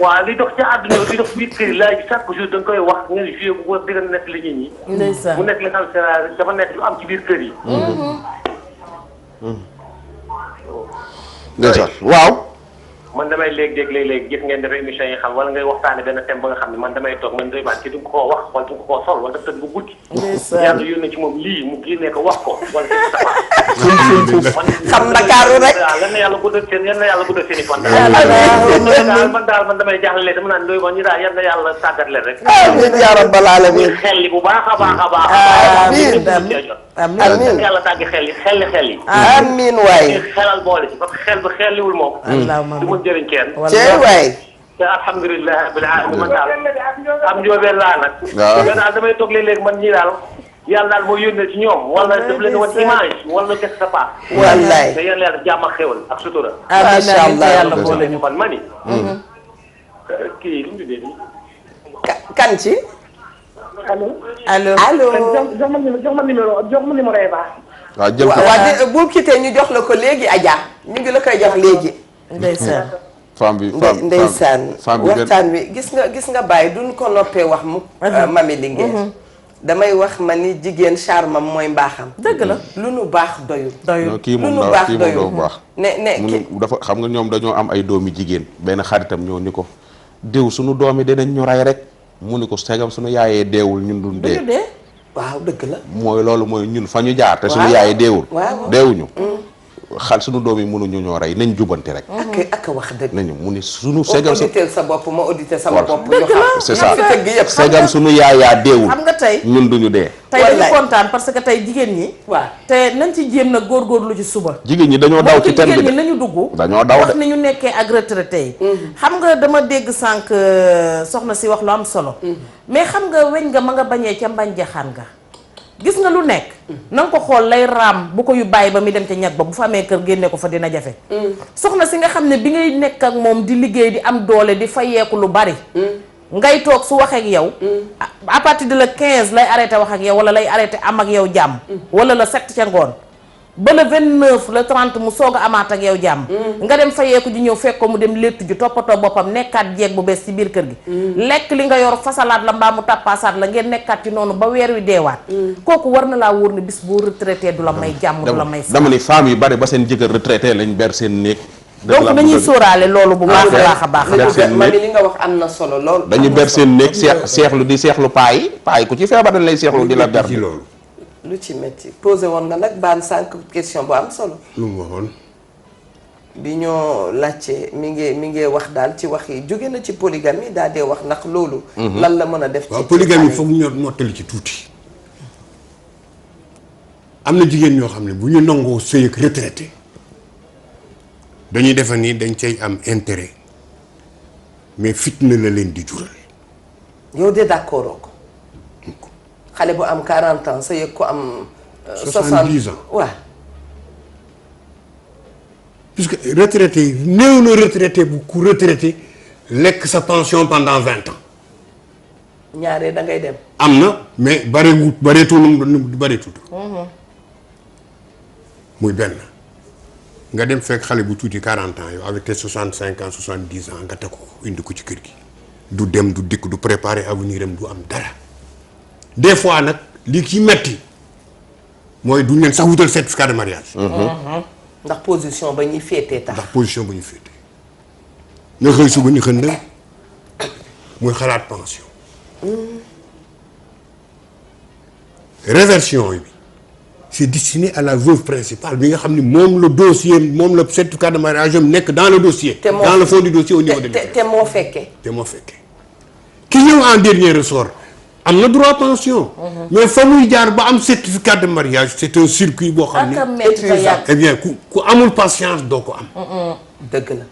waaw li dox ci àdduna li dox biir kër yi laaj chaque jour da nga koy wax ngeen joué bu ko diggante nekk li nit ñi. ndeysaan bu nekk li xam ne dafa nekk lu am ci biir kër yi. ndeysaan waaw. man damay léeg-léeg gis ngeen def émission yi xam wala ngay waxtaane benn thème ba nga xam ne man damay toog man doy baan ci du nga koo wax wala du nga koo sol wala daf tëdd bu guddi. yàlla yónnee ci moom lii mu génnee ko wax ko wala xam Ndakaaru rek. waaw yal na yàlla guddal seen i fan. man daal man damay jaaxle dama naan doy baan ñu daal yal na yàlla tàggat leen rek. amiin yaa rabbal aalamiin. xel li bu baax a baax a baax. amiin yàlla tàggi xel yi. amiin waay. xelal boole ci parce que xel ba xelliwul moom. du mën jëriñ kenn. cey waay. te alhamdulilah rabbil alamin man daal am njóobeen laa nag. waaw mais daal damay toog léeg-léeg man ñii daal yàlla daal moo yónnee ci ñoom wala daf leen wan image wala qu'est-ce que ça passe. wallaay. te yàlla yàlla jàmm ak xéwal ak sutura. macha allah yàlla boole ñu. man mani. kii li mu tuddee nii. kan ci. allo. allo. jox ma numéro Eva. waaw jël ko. waaw bu kitee ñu jox la ko léegi Adja ñu ngi la koy jox léegi. ndeysaan. femme bi ndeysaan femme bi waxtaan wi gis nga bàyyi duñ ko noppee wax mu. mami Linguère. damay wax ma ni jigéen charmam mooy mbaaxam. dëgg la lu nu baax doyul. non kii moom lu nu la baax kii moom doyul. doo baax. ne dafa xam nga ñoom dañoo am ay doomi jigéen benn xaritam ñoo ni ko diw suñu doomi dinañ ñu rey rek mu ni ko segam suñu yaayee deewul ñun duñ dee. waaw dëgg la. mooy loolu mooy ñun fa ñu jaar te suñu yaayee deewul. waaw deewuñu. sunu doom yi mënuñu ñoo rey nañ jubanti rek. ak wax dëgg. nañu mu ni sunu segam auditer sa bopp ma auditer sama bopp. ñu c'est ça xam segam sunu yaayaa deewul. xam nga tey ñun duñu dee. tey dañu kontaan parce que tey jigéen ñi. waaw te nañ ci jéem na góorgóorlu ci suba. jigéen ñi dañoo daw ci thème bi jigéen ñi nañu dugg. dañoo daw wax ni ñu nekkee ak retraité yi. xam nga dama dégg sànq soxna si wax lu am solo. mais xam nga weñ nga ma nga bañee ca mbañ jaxaan nga. gis nga lu nekk. na nga ko xool lay raam bu ko yu bàyyi ba muy dem ca ñag ba bu fa amee kër génne ko fa dina jafe. soxna si nga xam ne bi ngay nekk ak moom di liggéey di am doole di fayeeku lu bari. ngay toog su waxee ak yow. à partir de le 15 lay arrêté wax ak yow wala lay arrêté am ak yow jàmm. wala le 7 ca ngoon. ba le 29 le 30 mu soog a amaat ak yow jàmm. nga dem fayeeku ji ñëw fekk ko mu dem léttu ji toppatoo boppam nekkaat jeeg bu bees ci biir kër gi. lekk li nga yor fasalaat la mbaa mu tàppaasaat la ngeen nekkaat ci noonu ba weer wi deewaat. kooku war na laa wóor ne bis boo retraité du la may jàmm du la may. dama ni femmes yu bari ba seen jëkkër retraité lañ ber seen néeg. donc dañuy sóoraale loolu bu baax a baax a baax. ma li nga wax am na solo lool. dañu ber seen néeg seexlu di seexlu paay ku ci feebar dañ lay seexlu di la ber ci loolu. lu ci métti posé woon nga nag baan sànq question bu am solo. lu mu waxoon. bi ñoo laajte mi ngi wax daal ci wax yi jóge na ci polygamie daal dee wax ndax loolu. lan la mën a def. waaw polygamie foog ñoo mottali ci tuuti. am na jigéen ñoo xam ne bu ñu nangoo sëy ak retraité dañuy defe ni dañ cay am intérêt mais fitna la leen di jural. yow de d'accord ko. xale bu am 40 ans sa yëg ko am. 70 ans waaw. puisque retraité yi néew na retraité bu ku retraité lekk sa pension pendant 20 ans. ñaaree da ngay dem. am na mais bareetul muy benn nga dem fekk xale bu tuuti 40 ans yow avec tes 65 ans 70 ans nga teg ko indi ko ci kër gi. du dem du dikk du préparer avenir am du am dara. des fois nag li ci metti mooy duñ leen sax wutal certificat de mariage. ndax position ba ñuy féetee tax. ndax position ba ñuy féetee. nga xëy suba ni xëy na muy xalaat pension. réversion bi c'est destiné à la veuve principale bi nga xam ni moom le dossier moom le certificat de mariage am nekk dans le dossier. dans le fond du dossier au niveau de l'État. te moo fekkee. te moo fekkee ki ñëw en dernier ressort. am na droit pension. mais fa muy jaar ba am certificat de mariage c'est un circuit boo xam ne. eh bien ku amul patience doo ko am. dëgg la.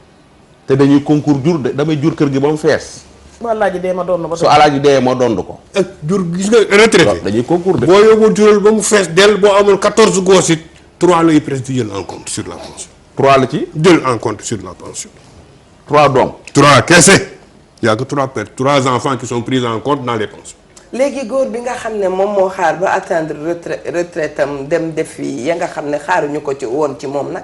te dañuy concours jur damay jur kër gi ba mu fees. bu alaaji dee ma doon ba. su alaaji dee ma doon ko. ak jur gis nga retraité. dañuy concours de. boo yóbboo jural ba mu fees dell boo amul 14 gosses it 3 lay presque jël en compte sur la pension. 3 la ci. jël en compte sur la pension. 3 doom. 3 kese. y a que 3 enfants qui sont pris en compte dans les pensions. léegi góor bi nga xam ne moom moo xaar ba atteindre retraite am dem def yi ya nga xam ne xaaruñu ko ci woon ci moom nag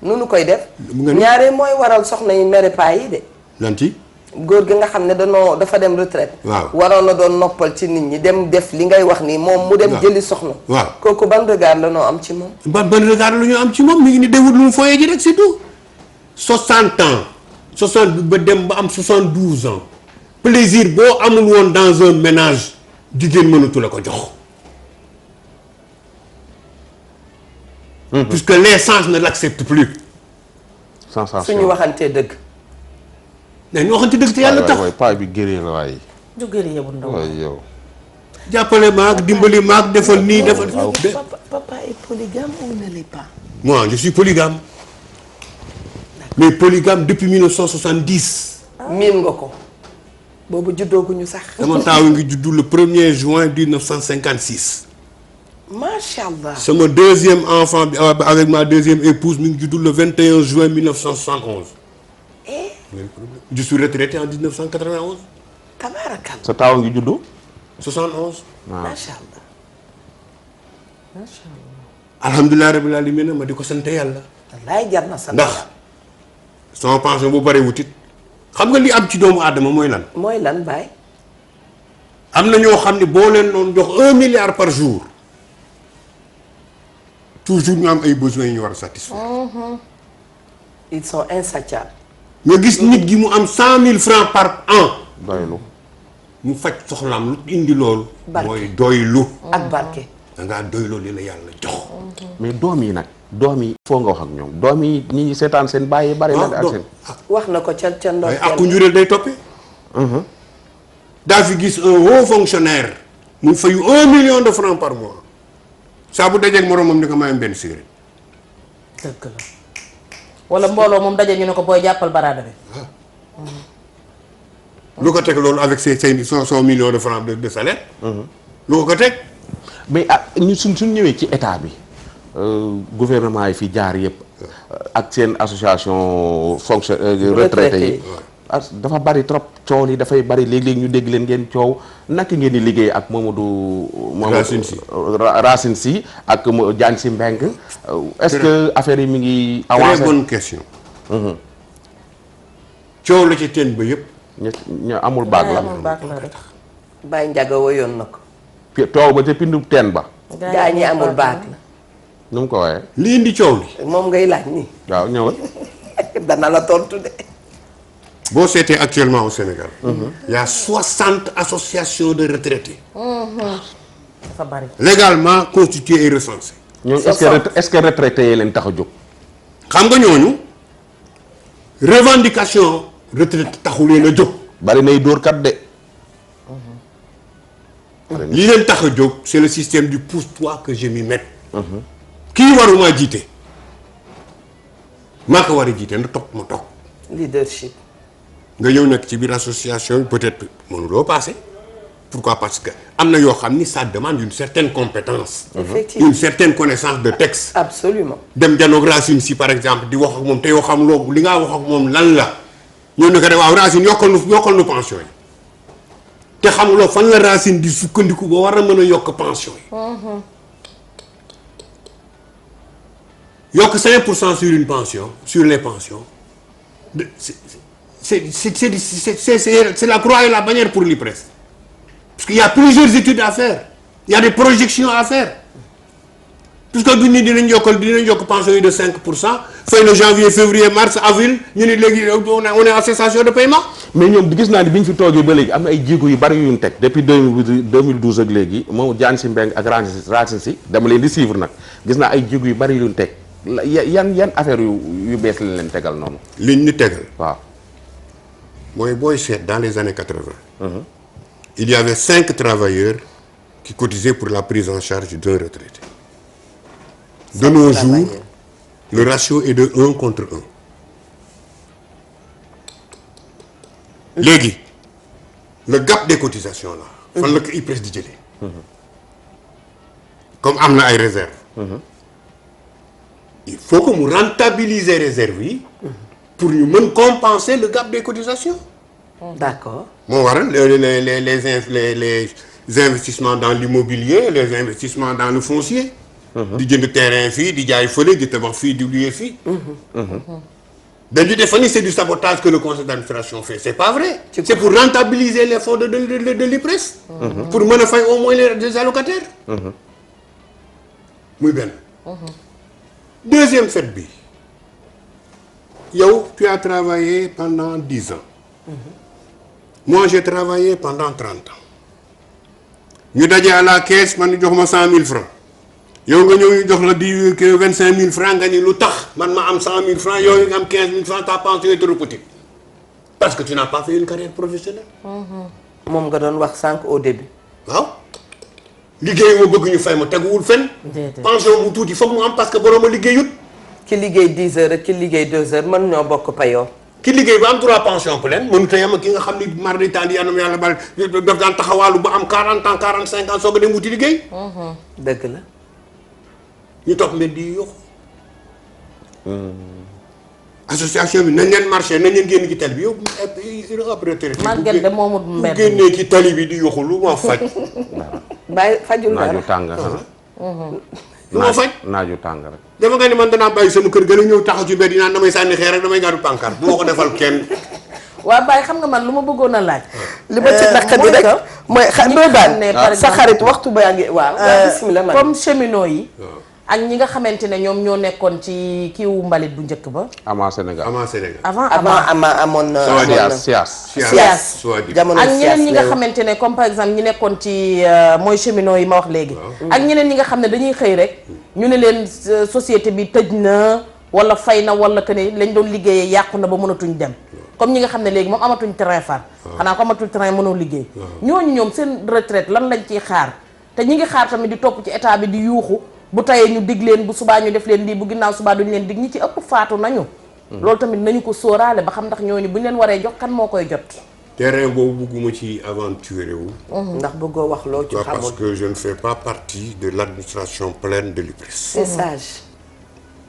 nu koy def. ñaare mooy waral soxna yi mere paa yi de. lan ci. góor gi nga xam ne dafa dem retraite. waaw waroon na doon noppal ci nit ñi dem def li ngay wax nii moom mu dem jëli soxna. waaw kooku ban regard la noo am ci moom. ban regard la ñu am ci moom mi ngi ni dewut lu mu foyee ji rek c'est tout. 60 ans 60 ba dem ba am 72 ans plaisir boo amul woon dans un ménage jigéen mënatu la ko jox. puisque l'essence ne l'accepte plus. sensation suñu waxantee dëgg. mais ñu waxante dëgg te yàlla tax waay paa bi gëree la waaye. du gëree bu ndaw. waay yow. jàppale maag dimbali maag defal nii defal. papa est polygame ou ne l'est pas. moi je suis polygame. mais polygame depuis 1970. miin nga ko. boobu juddooguñu sax. sama taaw ngi juddu le 1er juin 1956. macha allah. sama deuxième enfant bi avec ma deuxième épouse mi ngi juddu le 21 juin 1971. je suis retraité en 1991. tabaarakalla. sa taaw ngi juddu. 71. macha allah. macha allah. alhamdulilah rabbil alamin ma di ko sant yàlla. wallaay jar na sant. ndax sama pension bu bëree wutit xam nga li am ci doomu aadama mooy lan. mooy lan baay. am na ñoo xam ne boo leen doon jox 1 milliard par jour toujours ñu am ay besoins yu ñu war a satisfaire. ils sont insatiables. nga gis nit gi mu am 100 000 francs par an. doylu. mu faj soxlaam lu indi loolu. barke mooy doylu. ak barke. da ngaa doyloo li la yàlla jox. mais doom yi nag doom yi foo nga wax ak ñoom doom yi ñi seetaan seen bàyyi bari na ak seen wax na ko ca ndox. waaye ak njureel day toppee. daa fi gis un haut fonctionnaire mu fayu 1 million de francs par mois saa bu dajeeg moromam ni ko mayam benn cigarette. dëgg la wala mbooloo moom daje ñu ne ko booy jàppal baraada bi. lu ko teg loolu avec ses 100 millions de francs de salaire. lu ko teg. mais ñu suñ ñëwee ci état bi gouvernement yi fi jaar yëpp ak seen association retraité yi dafa bari trop coow li dafay bari léeg-léeg ñu dégg leen ngeen coow naka ngeen di liggéey ak Racine Sy ak Diagne Sy Mbengue est-ce que affaire yi mi ngi avancé. très bonne question. coow la ci teen ba yëpp. ñu amul baag la rek. Baye Ndiaga woyoon na ko. coow ba ca pindu teen ba. gaa ñi amul baag la. nu mu ko waxee. li indi coow li. moom ngay laaj nii. waaw ñëwal. dana la tontu de. boo seetee actuellement au Sénégal. il y a 60 associations de retraités. dafa bari. légalement constituées et recensées. ñooñu est-ce que retraités yi leen tax a jóg. xam nga ñooñu revendication retraite taxu leen a jóg. bari nay dóorkat de. li leen tax a jóg c'est le système du pousse-toi que je m'y mette. kii waruma jiite maa ko war a jiite na toog ma toog. leadership. nga ñëw nag ci biir association peut-être mënuloo passé. pourquoi parce que am na yoo xam ni ça demande une certaine compétence. effectivement une certaine connaissance de texte. absolument. dem janoog Racine Sy par exemple di wax ak moom te yoo xam loo li ngaa wax ak moom lan la ñëw ne ko de waaw Racine yokkal nu pension yi te xam loo fan la Racine di sukkandiku ba war a mën a yokk pension yi. yokk 5% sur une pension sur les pensions c'est la croix et la bannière pour l'IPRES. Parce qu'il y a plusieurs études à faire. Il y a des projections à faire. Puisque nous avons pension de 5%, fin de janvier, février, mars, avril, on est en cessation de paiement. Mais nous avons vu que nous avons fait depuis 2012 ak léegi moom Diagne Sy Mbengue ak Racine Sy dama leen di suivre nag gis naa ay jéego yu bari yu ñu teg yan affaire yu bees la leen tegal noonu. liñ ñu tegal. waaw. mooy booy seet dans les années 80. il y avait 5 travailleurs qui cotisaient pour la prise en charge d'un retraité. De nos jours, le ratio est de 1 contre 1. Léegi le gap des cotisations là. fan la ko IPRES di jëlee. comme am na ay réserves. il faut que mu rentabiliser réserves yi. pour ñu mën compenser le gap des cotisations. d'accord. moo waral les investissements dans l'immobilier, les investissements dans le foncier. di jënd terrain fii di jaay fële di tabax fii di luye fii. dañu defe ni c'est du sabotage que le conseil d'administration fait c'est pas vrai. c'est pour rentabiliser les fonds de l'IPRES. pour mën a fay au moins les allocataires. muy benn. deuxième fait bi yow tu as travaillé pendant 10 ans. moi j'ai travaillé pendant 30 ans. ñu daje à la caisse man jox ma 100 000 francs. yow nga ñëw ñu jox la di 25 000 francs nga ni lu tax man ma am 100 000 francs yow nga am 15 000 francs ta pension est trop petite. parce que tu n'as pas fait une carrière professionnelle. moom nga doon wax sànq au début. waaw liggéey ma bëgg ñu fay ma teguwul fenn. pension bu tuuti foog mu am parce que borom a liggéeyut. ki liggéey 10 heures ak ki liggéey 2 heures mën ñoo bokk payoor. ki liggéey ba am 3 pension pleine mënut a yem ak ki nga xam ni mar di taal yanam yàlla bal daf daan taxawaalu ba am 40 ans 45 ans soog a dem wuti liggéey. dëgg la. ñu toog mbir di yokku. association bi nañ leen marché nañ leen génn ci tali bi yow retraité. màgget de moomut mbedd bu génnee ci tali bi di yokku lu ma faj. bàyyi fajul dara naaju tàng. lu ma faj naaju tàng rek. dafa nga ni man danaa bàyyi sama kër ga la ñëw taxaw ci mbedd yi naan damay sànni xeer rek damay gàddu pancarte bu ma ko defal kenn. waa Baye xam nga man lu ma bëggoon a laaj. li ma ci naqari rek mooy doo daan sa xarit waxtu ba yaa ngi waaw. bismillah comme cheminot yi. ak ñi nga xamante ne ñoom ñoo nekkoon ci kiiwu mbalit bu njëkk ba. Ama Sénégal avant amoon Sias jamono ak ñeneen ñi nga xamante ne comme par exemple ñi nekkoon ci mooy cheminot yi ma wax léegi. ak ñeneen ñi nga xam ne dañuy xëy rek ñu ne leen société bi tëj na wala fay na wala que ne lañ doon liggéeyee yàqu na ba mënatuñ dem. comme ñi nga xam ne léegi moom amatuñ train far. xanaa ko amatul train mënoo liggéey. ñooñu ñoom seen retraite lan lañ ciy xaar te ñi ngi xaar tamit di topp ci état bi di yuuxu bu tayee ñu dig leen bu subaa ñu def leen lii bu ginnaaw subaa duñ leen dig ñi ci ëpp faatu nañu. loolu tamit nañu ko sóoraale ba xam ndax ñooñu buñ leen waree jox kan moo koy jot. terrain boobu bëgguma ci aventurer wu. ndax bëggoo wax loo ci xamul. parce que je ne fais pas partie de l'administration pleine de l'IPRES. c'est sage.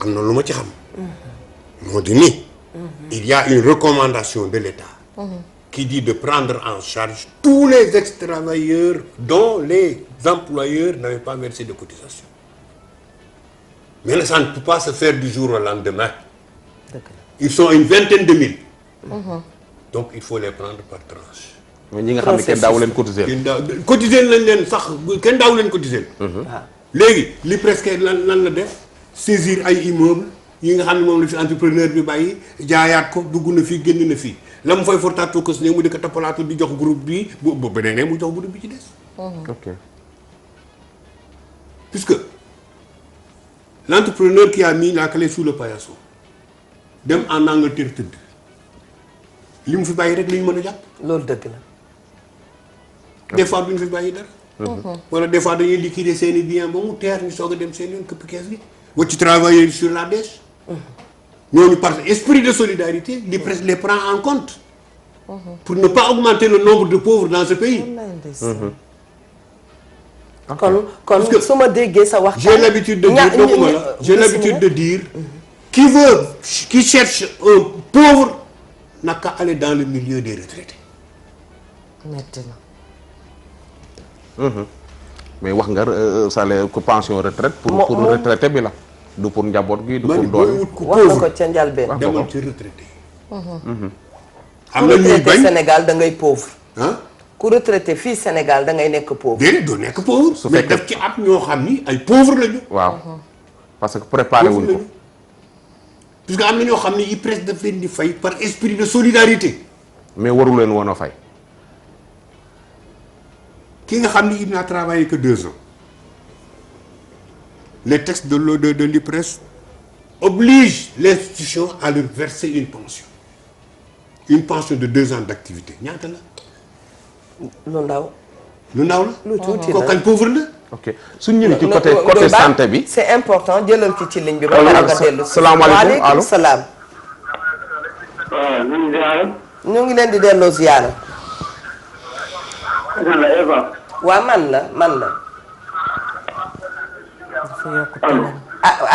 am na lu ma ci xam. moo di ni. il y a une recommandation de l'État. qui dit de prendre en charge tous les ex-travailleurs dont les employeurs n'avaient pas versé de cotisation. Mais ça ne peut pas se faire du jour au lendemain. Ils sont une vingtaine de mille. Donc il faut les prendre par tranche. mais ñi nga xam ne kenn daawu leen cotiser. cotiser lañ leen sax kenn daawu leen cotiser. léegi li presque lan la def saisir ay immeubles yi nga xam ne moom la fi entrepreneur bi bàyyi jaayaat ko dugg na fii génn na fii la mu fay fortaatu ko si ne mu di ko tappalaatu di jox groupe bi bu beneen mu jox groupe bi ci des. ok. puisque l'entrepreneur qui a mis la clé sous le paillasson dem en Angleterre tëdd li mu fi bàyyi rek li ñu mën a jàpp. loolu dëgg la. des fois duñ fi bàyyi dara. wala des fois dañuy liquider seen i biens ba mu teer ñu soog a dem seen yoon këpp kees gi. wacc travailleurs sur la dèche. ñooñu par esprit de solidarité l'IPRES les prend en compte. pour ne pas augmenter le nombre de pauvres dans ce pays. kon su ma déggee sa wax. j'ai l'habitude de dire j'ai l'habitude de dire. qui cherche un pauvre n'a qu'à aller dans le milieu des retraités. metti na. mais wax nga salaire ko pension retraite. pour retraité bi la. du pour njaboot gi du pour doole. wax na ko ca njalbeen. demal ci retraité. am na ñuy bañ Sénégal da ngay pauvre. ah. ku retraité fii Sénégal da ngay nekk pauvre. déedéet doo nekk pauvre. su mais fekkee daf ci at ñoo xam ni ay pauvre lañu. waaw parce que préparé wuñ ko. puisque am na ñoo xam ni IPRES daf leen di fay par esprit de solidarité. mais waru leen woon a fay. ki nga xam ni il n'a travaillé que 2 ans. les textes de l'IPRES obligent l'institution à leur verser une pension. Une pension de 2 ans d'activité ñaata la. lu ndaw. lu ndaw la. lu tuuti kooku kañ pauvre la. ok suñ ñëwee ci côté santé bi. c'est important jëlal ki ci ligne bi. ba nga dellu si salaamaaleykum allo salaam. waaw ñu ngi ziar. ñu ngi leen di delloo ziyaara. man la Eva. waa man la. allo.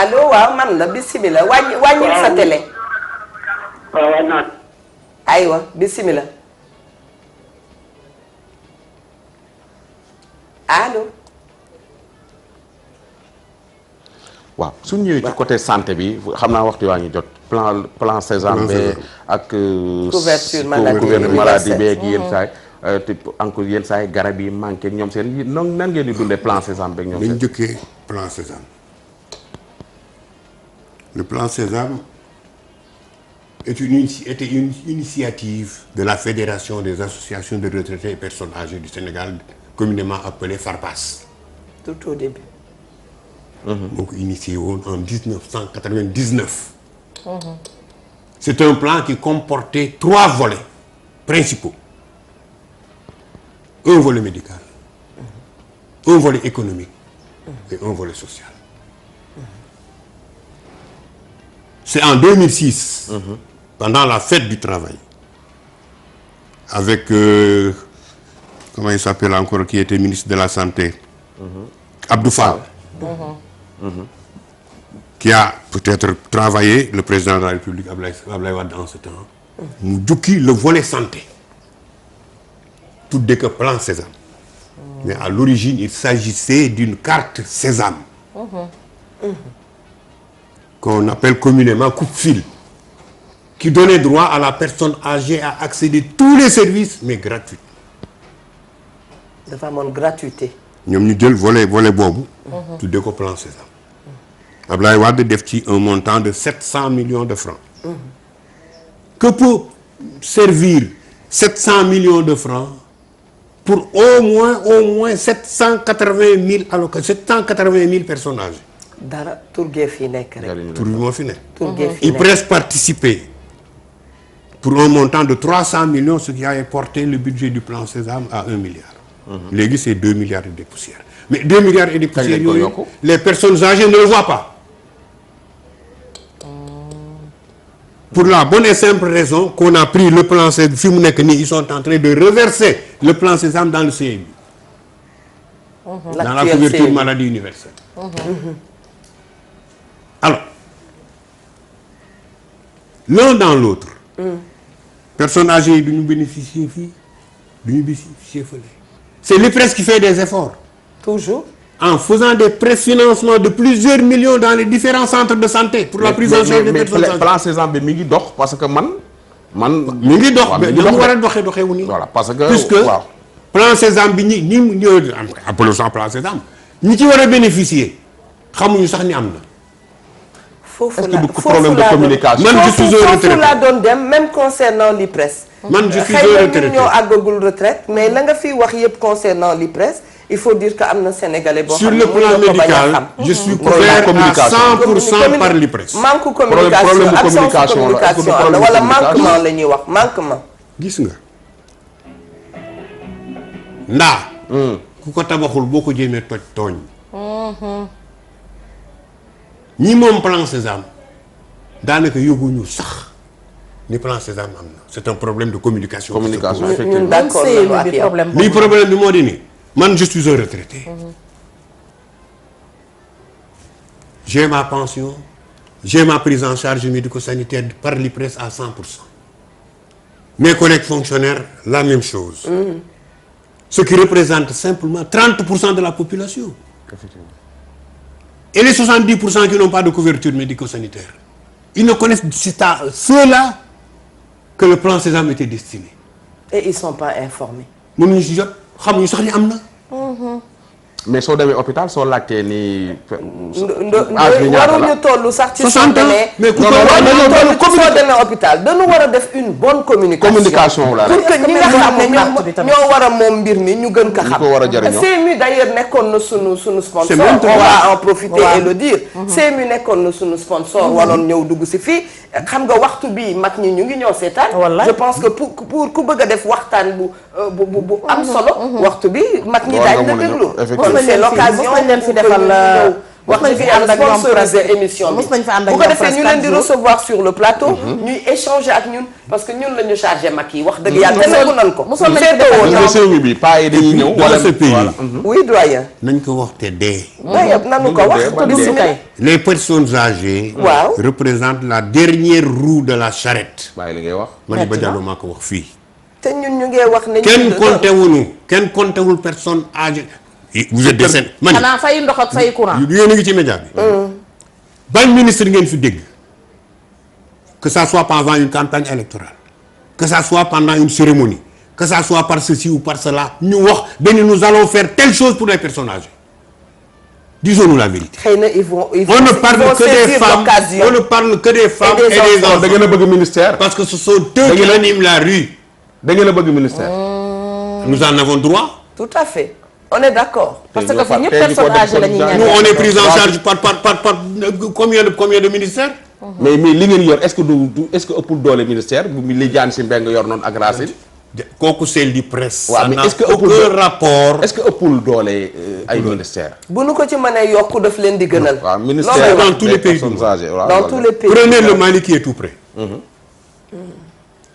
allo waaw man la bisimilah wàññil sa télé. waaw waay naa. aywa bisimilah. allo. waaw suñ ñëwee ci côté santé bi xam naa waxtu waa ngi jot plan Sésame be ak couverture maladie beeg yenn saay te encore yenn saay garab yi manqué ñoom seen noonu nan ngeen di dundee plan Sésame beeg ñoom seen. dañ jëkkee plan Sésame. Le plan Sésame était une initiative de la Fédération des associations de retraités et personnes âgées du Sénégal, communément appelée FARPAS. Tout au début. Donc initié en 1999. C'est un plan qui comportait 3 volets principaux. Un volet médical, un volet économique et un volet social. C'est en 2006, pendant la fête du travail, avec, comment il s'appelle encore, qui était ministre de la Santé, Abdou Fall, qui a peut-être travaillé, le président de la République, Ablaye Wade, en ce temps, nous jukki le volet santé, tout dès que plan Sésame. Mais à l'origine, il s'agissait d'une carte Sésame. Qu'on appelle communément coupe-fil, qui donnait droit à la personne âgée à accéder à tous les services, mais gratuits. dafa amoon gratuité. ñoom ñu jël volet boobu. tuddee ko plan Sésame. Abdoulaye Wade def ci un montant de 700 millions de francs. Que peut servir 700 millions de francs pour au moins 780 000 allocations, 780 000 personnes âgées. dara Tourgué fii nekk rek. Tour bi moo fi nekk. Tourgué fii Ils nekk. presque participer pour un montant de 300 millions, ce qui a porté le budget du plan Sésame à 1 milliard. Léegi c'est 2 milliards et des poussières. Mais 2 milliards et des poussières yooyu, les personnes âgées ne le voient pas. Pour la bonne et simple raison qu'on a pris le plan Sésame, fi mu nekk nii ils sont en train de reverser le plan Sésame dans le CMU. Dans la couverture maladie universelle. Alors, l'un dans l'autre, personnes âgées yi du ñu bénéficier fii du ñu bénéficier fële. C'est l'IPRES qui fait des efforts. Toujours. En faisant des préfinancements de plusieurs millions dans les différents centres de santé pour la prise en charge des personnes âgées. plan Sésame bi mi ngi dox parce que man mi ngi dox mais dafa war a doxewu nii. voilà parce que puisque plan Sésame bi ñi appelons ça plan Sésame ñi ci war a bénéficier xamuñu sax ni am na. foofu est-ce que la du problème de communication. man je suis au retraité foofu laa doon dem même concernant l'IPRES. man je suis au xëy na retraité ñun ñoo àggagul retraite mais la nga fi wax yëpp concernant l'IPRES il faut dire que am na sénégalais boo sur xam ne le plan médical je suis couvert à 100% par l'IPRES. manque communication absence de communication am na wala manquement la ñuy wax manquement. gis nga ndaa ku ko tabaxul boo ko jéemee toj tooñ. ñi moom plan Sésame daanaka yóbbuñu sax ni plan Sésame am na c'est un problème de communication. ñun d'accord nañu ak yow. lii problème bi moo di ni man je suis un retraité. J'ai ma pension, j'ai ma prise en charge médico-sanitaire par l'IPRES à 100%. Mes collègues fonctionnaires, la même chose. Ce qui représente simplement 30% de la population. Et les 70% qui n'ont pas de couverture médico-sanitaire. Ils ne connaissent, c'est à ceux-là que le plan Sésame était destiné. Et ils sont pas informés. mënuñu si jot xamuñu sax ni am na. mais soo demee hôpital soo laajtee ni. waruñu tollu sax ci. 60 ans mais ku soo demee hôpital dañu war a def une bonne communication. la pour que ñi nga xam ne ñoo war a moom mbir mi ñu gën ko xam. ko war a jëriñoo CMU d'ailleurs nekkoon na sunu sponsor. on va en profiter et le dire. CMU nekkoon na sunu sponsor. waroon ñëw dugg si fii xam nga waxtu bi mag ñi ñu ngi ñëw seetaan. je pense que pour ku bëgg a def waxtaan bu am solo. waxtu bi mag ñi daañu la déglu. c'est l'occasion wax nañ fi ànd ak ñoom presque émission bi bu ko defee ñu leen di recevoir sur le plateau. ñuy échanger ak ñun parce que ñun la ñu chargé mag yi wax dëgg yàlla te nan ko. mosoon nañ fi defal bi paa yi dañuy ñëw. dans ce pays oui doyen. nañ ko wax te dee. waaye nanu ko wax bismillah. Les personnes âgées. waaw représentent la dernière roue de la charrette. bàyyi li ngay wax. Madiba Diallo maa ko wax fii. te ñun ñu ngi wax ne. kenn compté wul personne âgée. vous êtes des seen. xanaa fay ndox ak fay courant. yéen a ngi ci média bi. ban ministre ngeen fi dégg. que ça soit pendant une campagne électorale. que ça soit pendant une cérémonie. que ça soit par ceci ou par cela. ñu wax dañu nous allons faire telle chose pour les personnes âgées. disons-nous la vérité. xëy na ils vont on ne parle que des femmes on ne parle que des femmes et des enfants. da ngeen a bëgg ministère. parce que ce sont eux qui animent la rue. da ngeen a bëgg ministère. nous en avons droit. tout à fait. on est d'accord. parce que fi ñëpp personnes âgées la ñuy ñaan. nous on est pris en charge par combien de ministères. mais li ngeen yor est-ce que est-ce que ëppul doole ministère bu li jaan si mbeng yor noonu ak Racine. kooku c'est li presse. waaw mais est-ce que ëppul rapport. est-ce que ëppul doole ay ministères. bu nu ko ci mënee yokk daf leen di gënal. waaw ministère dans tous les pays. dans tous les pays. prenez le Mali qui est tout près.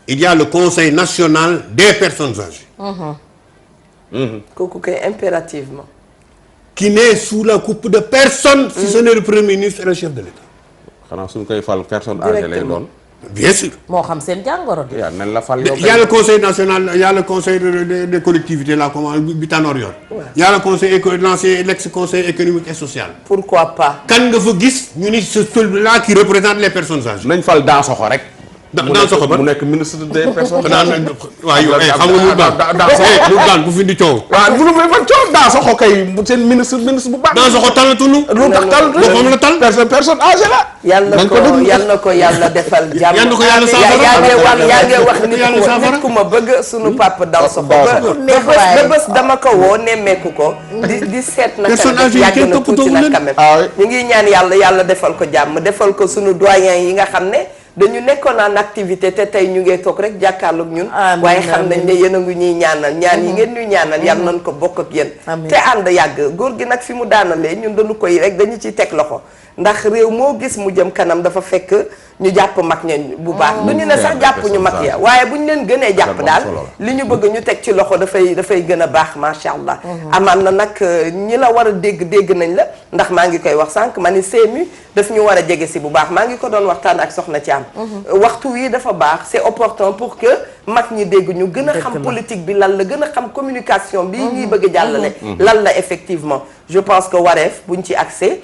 il y a le conseil national des personnes âgées. kooku kay impérativement. qui n'est sous la coupe de personne. si ce n'est le premier ministre et le chef de l'État. xanaa suñu koy fal personne âgée lay doon. bien sûr. moo xam seen jàngoro de. yaa nan la fal il y a le conseil national il y a le conseil des collectivités là comment bi Tanor yor. il y a le conseil l'ancien l'ex-conseil économique et social. pourquoi pas. kan nga fa gis ñu ni ce celui-là qui représente les personnes âgées. nañ fal Dansokho rek. dans soxo ba mu nekk ministre des personnes. xanaa nag waaw yow xam nga mu daan bu fi di coow. waaw bu fa coow daa soxo kay seen ministre bu baax. dans soxo talatunu. lu tax talatu moom la tal. personne âgée la. yal na ko yàlla defal jàmm. yal na ko yàlla saafara. yaa ngi wax nit ku ma bëgg sunu papa daw soxo ba bés dama ko woo nemmeeku ko. di seet naka yàgg na tuuti nag quand même. ñu ngi ñaan yàlla defal ko jàmm defal ko sunu doyen yi nga xam ne dañu nekkoon en activité te tey ñu ngi toog rek jàkkaarloog ñun. waaye xam nañ ne yéen a ngi ñuy ñaanal ñaan yi ngeen ñuy ñaanal yàlla nañ ko bokk ak yéen. te ànd yàgg góor gi nag fi mu daanalee ñun dañu koy rek dañu ciy teg loxo ndax réew moo gis mu jëm kanam dafa fekk ñu jàpp mag ña bu baax. du ñu ne sax jàpp ñu mag ya waaye bu ñu leen gënee jàpp daal li ñu bëgg ñu teg ci loxo dafay gën a baax macha allah. amaan na nag ñi la war a dégg nañ la ndax maa ngi koy wax sànq ma ni CMU daf ñu war a jege si bu baax maa ngi ko doon waxtaan ak soxna Thiam. waxtu wi dafa baax c'est opportun pour que mag ñi dégg ñu gën a xam politique bi lan la gën a xam communication bi ñuy bëgg a jàllale lan la effectivement je pense que wareef buñ ci accès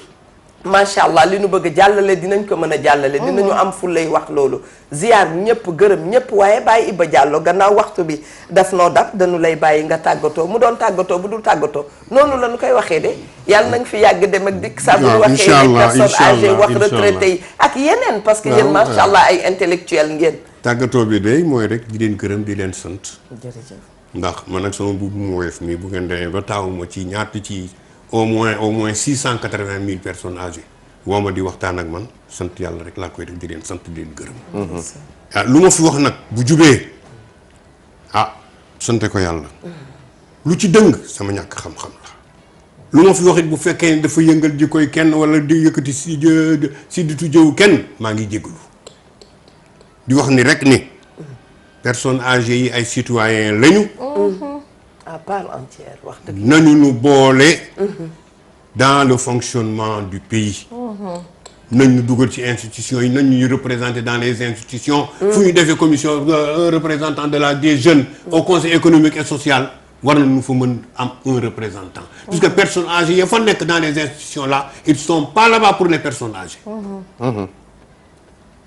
macha allah li nu bëgg a jàllale dinañ ko mën a jàllale dinañu am fu lay wax loolu ziar ñëpp gërëm ñëpp waaye bàyyi Iba Diallo gannaaw waxtu bi daf noo dab dañu lay bàyyi nga tàggatoo mu doon tàggatoo bu dul tàggatoo noonu la ñu koy waxee de yàlla nañ fi yàgg dem ak dikk saa bu ñu waxee personnes âgées wax retraité yi ak yeneen parce que yéen macha allah ay intellectuel ngeen tàggatoo bi day mooy rek di leen gërëm di leen sant jërëjëf ndax man ak sama buubu mu woyof mi bu ngeen demee ba taawuma ci ñaata ci au moins 680 000 personnes âgées woo ma di waxtaan ak man sant yàlla rek laa koy def di leen sant di leen gërëm. lu ma fi wax nag bu jubee sante ko yàlla. lu ci dëng sama ñàkk xam-xam la. lu ma fi wax it bu fekkee dafa yëngal ji koy kenn wala di yëkkati si ditu jëw kenn maa ngi jégalu di wax ni rek ni personnes âgées yi ay citoyens lañu. à part entière wax dëgg nañu nu boole dans le fonctionnement du pays nañ ñu dugal ci institutions yi nañ ñu représenter dans les institutions fu ñu defee commission représentant des jeunes au conseil économique et social war nañu fa mën am un représentant puisque personnes âgées ya fa nekk dans les institutions là ils sont pas là-bas pour les personnes âgées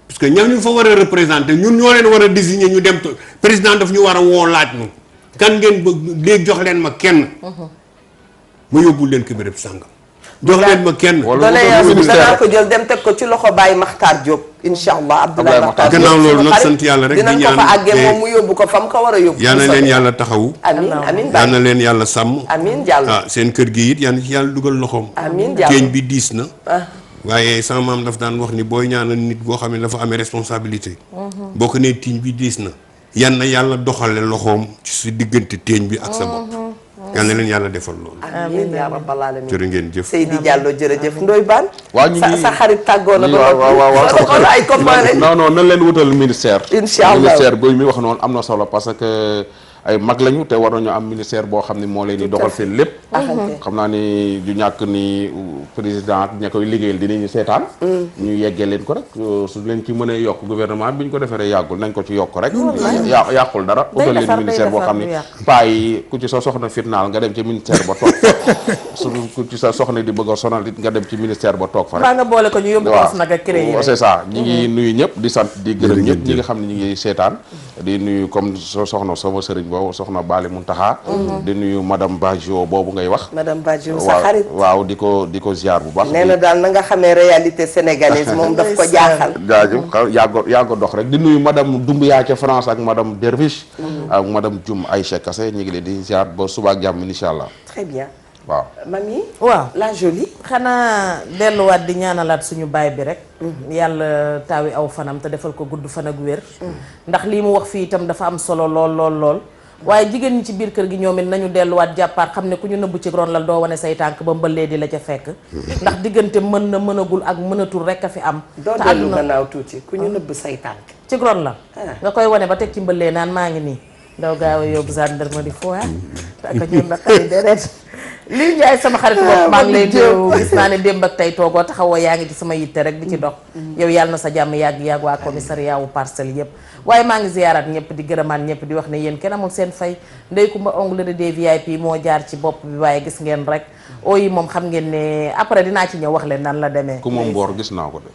puisque ñam ñu fa war a représenter ñun ñoo leen war a désigner ñu dem président daf ñu war a woo laaj ñu kan ngeen bëgg léegi jox leen ma kenn ma yóbbul leen ko béréb sàngam jox leen ma kenn danaa ko jël dem teg ko ci loxo Baye Makhtar Diop insha allah Abdoulaye Makhtar gannaaw loolu nag sant yàlla rek dinañ ko fa àggee moom mu yóbbu ko fa mu ko war a yóbbu yal na leen yàlla taxawu amiin yal na leen yàlla sàmm amiin Diallo seen kër gi it yal na ci yàlla dugal loxoom amiin Diallo teeñ bi diis na waaye sama maam daf daan wax ni booy ñaanal nit boo xam ne dafa amee responsabilité boo ko nee tiiñ bi diis na yan na yàlla doxale loxoom ci sa diggante teeñ bi ak sa bopp yal na leen yàlla defal loolu amiin yaa rabbal alamin jërë ngeen jëf Seydi Diallo jërëjëf Ndoye Bane waaw ñu ngi sa xarit tàggoo na waaw ay copains non nan leen wutal ministère incha allah ministère booy mi wax noonu am na solo parce que ay mag lañu te war nañu am ministère boo xam ne moo leen di doxal seen lépp xam naa ni du ñàkk ni président ak ña koy liggéeyal dinañu seetaan ñu yeggee leen ko rek su leen ci mënee yokk gouvernement bi ñu ko defee rek yàggul nañ ko ci yokk rek yàqul dara utal leen ministère boo xam ne paa yi ku ci sa soxna fitnaal nga dem ci ministère ba toog su ku ci sa soxna di bëgg a sonal it nga dem ci ministère ba toog fa rek nga boole ko ñu yóbbu ko nag ak créé c'est ça ñi ngi nuyu ñëpp di sant di gërëm ñëpp ñi nga xam ne ñi ngi seetaan di nuyu comme soxna sama sëriñ boobu soxna Bali Muntaxa di nuyu madame Badjo boobu ngay wax madame Badjo sa xarit waaw di ko ziar bu baax nee na daal na nga xamee réalité sénégalaise moom daf ko jaaxal jaajëf yàggo dox rek di nuyu madame Doumbia ca France ak madame Derviche ak madame Dioum Aïcha Kassé ñu ngi leen di ziar ba suba ak jàmm incha allah très bien waaw mami waaw la jolie xanaa delluwaat di ñaanalaat suñu baay bi rek yàlla taawi aw fanam te defal ko gudd fan ak wér ndax lii mu wax fii itam dafa am solo lool waaye jigéen ñi ci biir kër gi ñoom it nañu delluwaat jàppaat xam ne ku ñu nëbbu ci ron lal doo wane say tànk ba mbëllee di la ca fekk ndax diggante mën na mënagul ak mënatul rek a fi am doo dellu gannaaw tuuti ku ñu nëbb say tànk ci ron la nga koy wane ba teg ci mbëllee naan maa ngi nii ndaw gaaw a yóbbu gendarmerie fois taka ñun la xarit deret lii Njaay sama xarit bopp maa ngi lay nuyu gis naa ne démb ak tey toogoo taxawoo yaa ngi ci sama yitte rek di ci dox yow yàlla na sa jàmm yàgg waa commissariat wu Parcelles yëpp waaye maa ngi ziyaaraat ñëpp di gërëmaat ñëpp di wax ne yéen kenn amul seen fay Ndey Kumba onglerie des VIP moo jaar ci bopp bi waaye gis ngeen rek ooyi moom xam ngeen ne après dinaa ci ñëw wax leen nan la demee ku moom mboor gis naa ko de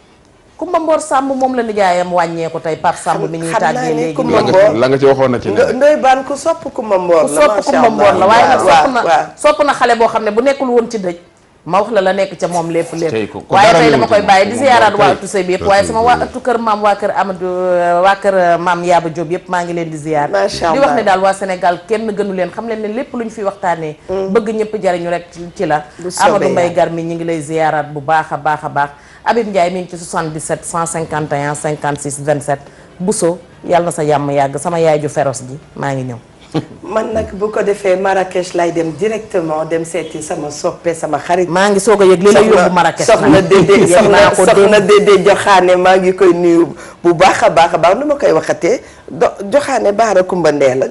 Kumba Mboor Samb moom la nijaayam wàññeeku tey Pape Samb mi ñuy tàggee léegi la nga ci waxoon na ci ne Ndoye Bane ku sopp Kumba Mboor la sopp Kumba Mboor la waaye nag sopp na xale boo xam ne bu nekkul woon ci dëj ma wax la nekk ca moom lépp waaye tey dama koy bàyyi di ziyaaraat waa ëttu sëy bi yëpp waaye sama waa ëttu kër maam waa kër Amadou waa kër maam Yaaba Diop yëpp maa ngi leen di ziyaar di wax ne daal waa Sénégal kenn gënu leen xam leen ne lépp lu ñu fi waxtaanee bëgg ñëpp jariñu rek ci la Amadou Mbaye Garmi ñi ngi lay ziyaaraat bu baax a baax a baax Habib Ndiaye mi ngi ci 77 151 56 27 Bousso yàlla na sa yàmm yàgg sama yaay ju féroce ji maa ngi ñëw man nag bu ko defee Marrakech lay dem directement dem seeti sama soppe sama xarit. maa ngi soog a yëg li la yóbbu Marrakech. soxna Dédé Joxaane maa ngi koy nuyu bu baax a baax nu ma koy waxatee Joxaane Baara Kumba Ndee la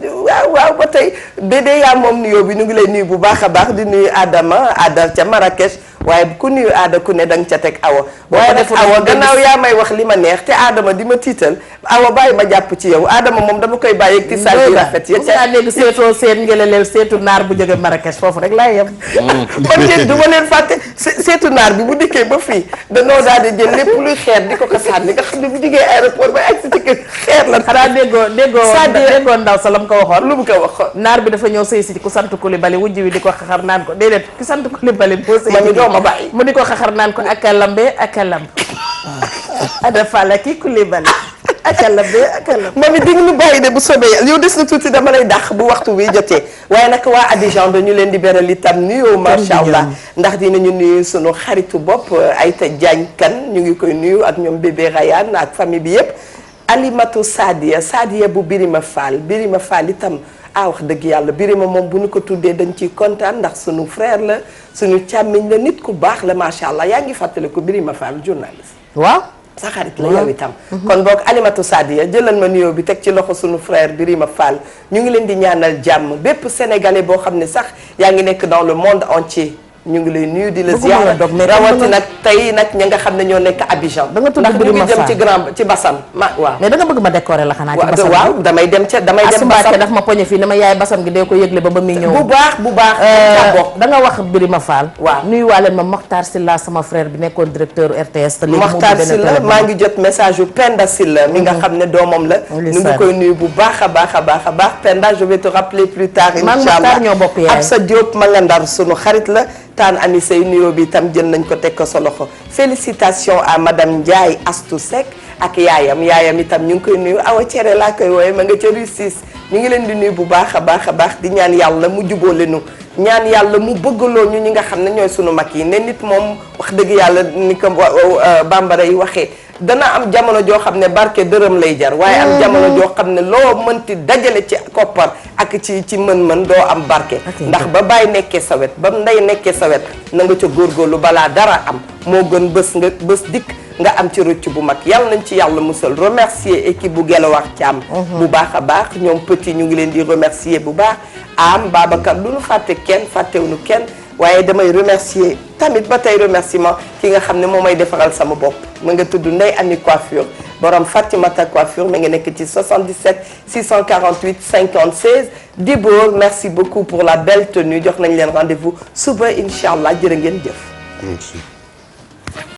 waaw ba tey Dédé yaa moom nuyoo bi ñu ngi lay nuyu bu baax a baax di nuyu Ada ca Marrakech waaye ku nuyu Ada ku ne danga ca teg Awa. waaye nag Awa gannaaw yaa may wax li ma neex te Adama di ma tiital Awa bàyyi ma jàpp ci yow Adama moom dama koy bàyyi ak tisaal bi rafet ya léegi seetoo seet ngeleleel seetu naar bu jóge Marrakech foofu rek laay yem man ngeen du ma leen fàtte seetu naar bi bu dikkee ba fii danoo daal di jël lépp luy xeer di ko sànni nga xam ne bu jógee aéroport ba agsi ci kër xeer la xanaa déggoo ndaw sa lam ko waxoon lu mu ko waxoon naar bi dafa ñëw sëy si ku sant Coulibaly wujj wi di ko xaxar naan ko déedéet ku sant Coulibaly boo sëy mami doo ma bàyyi mu di ko xaxar naan ko ak a lambe ak a lamb ada fala ki Coulibaly mami di nga ñu bàyyi de bu soobee yàlla yow des na tuuti dama lay dàq bu waxtu bi jotee waaye nag waa Abidjan dañu leen di beral itam nuyoo macha allah ndax dinañu nuyu sunu xaritu bopp Aïta Diagne Kane ñu ngi koy nuyu ak ñoom bébé Rayane ak famille bi yëpp Alimatu Sadia bu Birima Fall itam wax dëgg yàlla Birima moom bu ñu ko tuddee dañ ciy kontaan ndax sunu frère la sunu càmmiñ la nit ku baax la macha allah yaa ngi fàttale ko Birima Fall journaliste waaw sa xarit la yow itam kon boog Alimatu Sadia jëlal ma nuyoo bi teg ci loxo sunu frère Birima Fall ñu ngi leen di ñaanal jàmm bépp sénégalais boo xam ne sax yaa ngi nekk dans le monde entier ñu ngi lay nuyu di la ziar rawati nag tey nag ñi nga xam ne ñoo nekk Abidjan da nga tudd ndax ñu ngi jëm ci Bassam waaw mais da nga bëgg ma décorer la xanaa ci Bassam waaw damay dem Bassam daf ma poñe fii ne ma yaay Bassam gi dee ko yëgle ba muy ñëw bu baax da nga wax Birima Fall waaw nuyu waa leen ma Mokhtar Silla sama frère bi nekkoon directeur RTS te léegi Mokhtar Silla maa ngi jot message yu Penda Silla mi nga xam ne doomam la ñu ngi koy nuyu bu baax a baax Penda je vais te rappeler plus tard inchallah ñoo bokk yaay ak sa Diop ma nga Ndar sunu xarit la taan ami say nuyoo bi itam jël nañ ko teg ko sa loxo félicitations à madame Ndiaye Astou Seck ak yaayam itam ñu ngi koy nuyu Awa Cere laa koy wooye ma nga ca Russie ñu ngi leen di nuyu bu baax a baax di ñaan yàlla mu jubóole nu ñaan yàlla mu bëggaloo ñu ñi nga xam ne ñooy sunu mag yi ne nit moom wax dëgg yàlla ni ko bambara yi waxee dana am jamono joo xam ne barke dërëm lay jar waaye am jamono joo xam ne loo mënti dajale ci koppar ak ci mën-mën doo am barke ndax ba bàyyi nekkee sa wet ba ndey nekkee sa wet na nga ca góorgóorlu balaa dara am moo gën bés dikk nga am ci rëcc bu mag yàlla nañ ci yàlla musal remercier équipe bu Guelwaar Thiam bu baax a baax ñoom petit ñu ngi leen di remercier bu baax am Babacar lu nu fàtte kenn fàttewuñu kenn waaye damay remercier tamit ba tey remerciement ki nga xam ne moom may defaral sama bopp ma nga tudd Ndeye Ami Coiffure borom Fatimata Coiffure ma nga nekk ci 77 648 56 Dibor merci beaucoup pour la belle tenue jox nañ leen rendez-vous suba incha allah jërë ngeen jëf.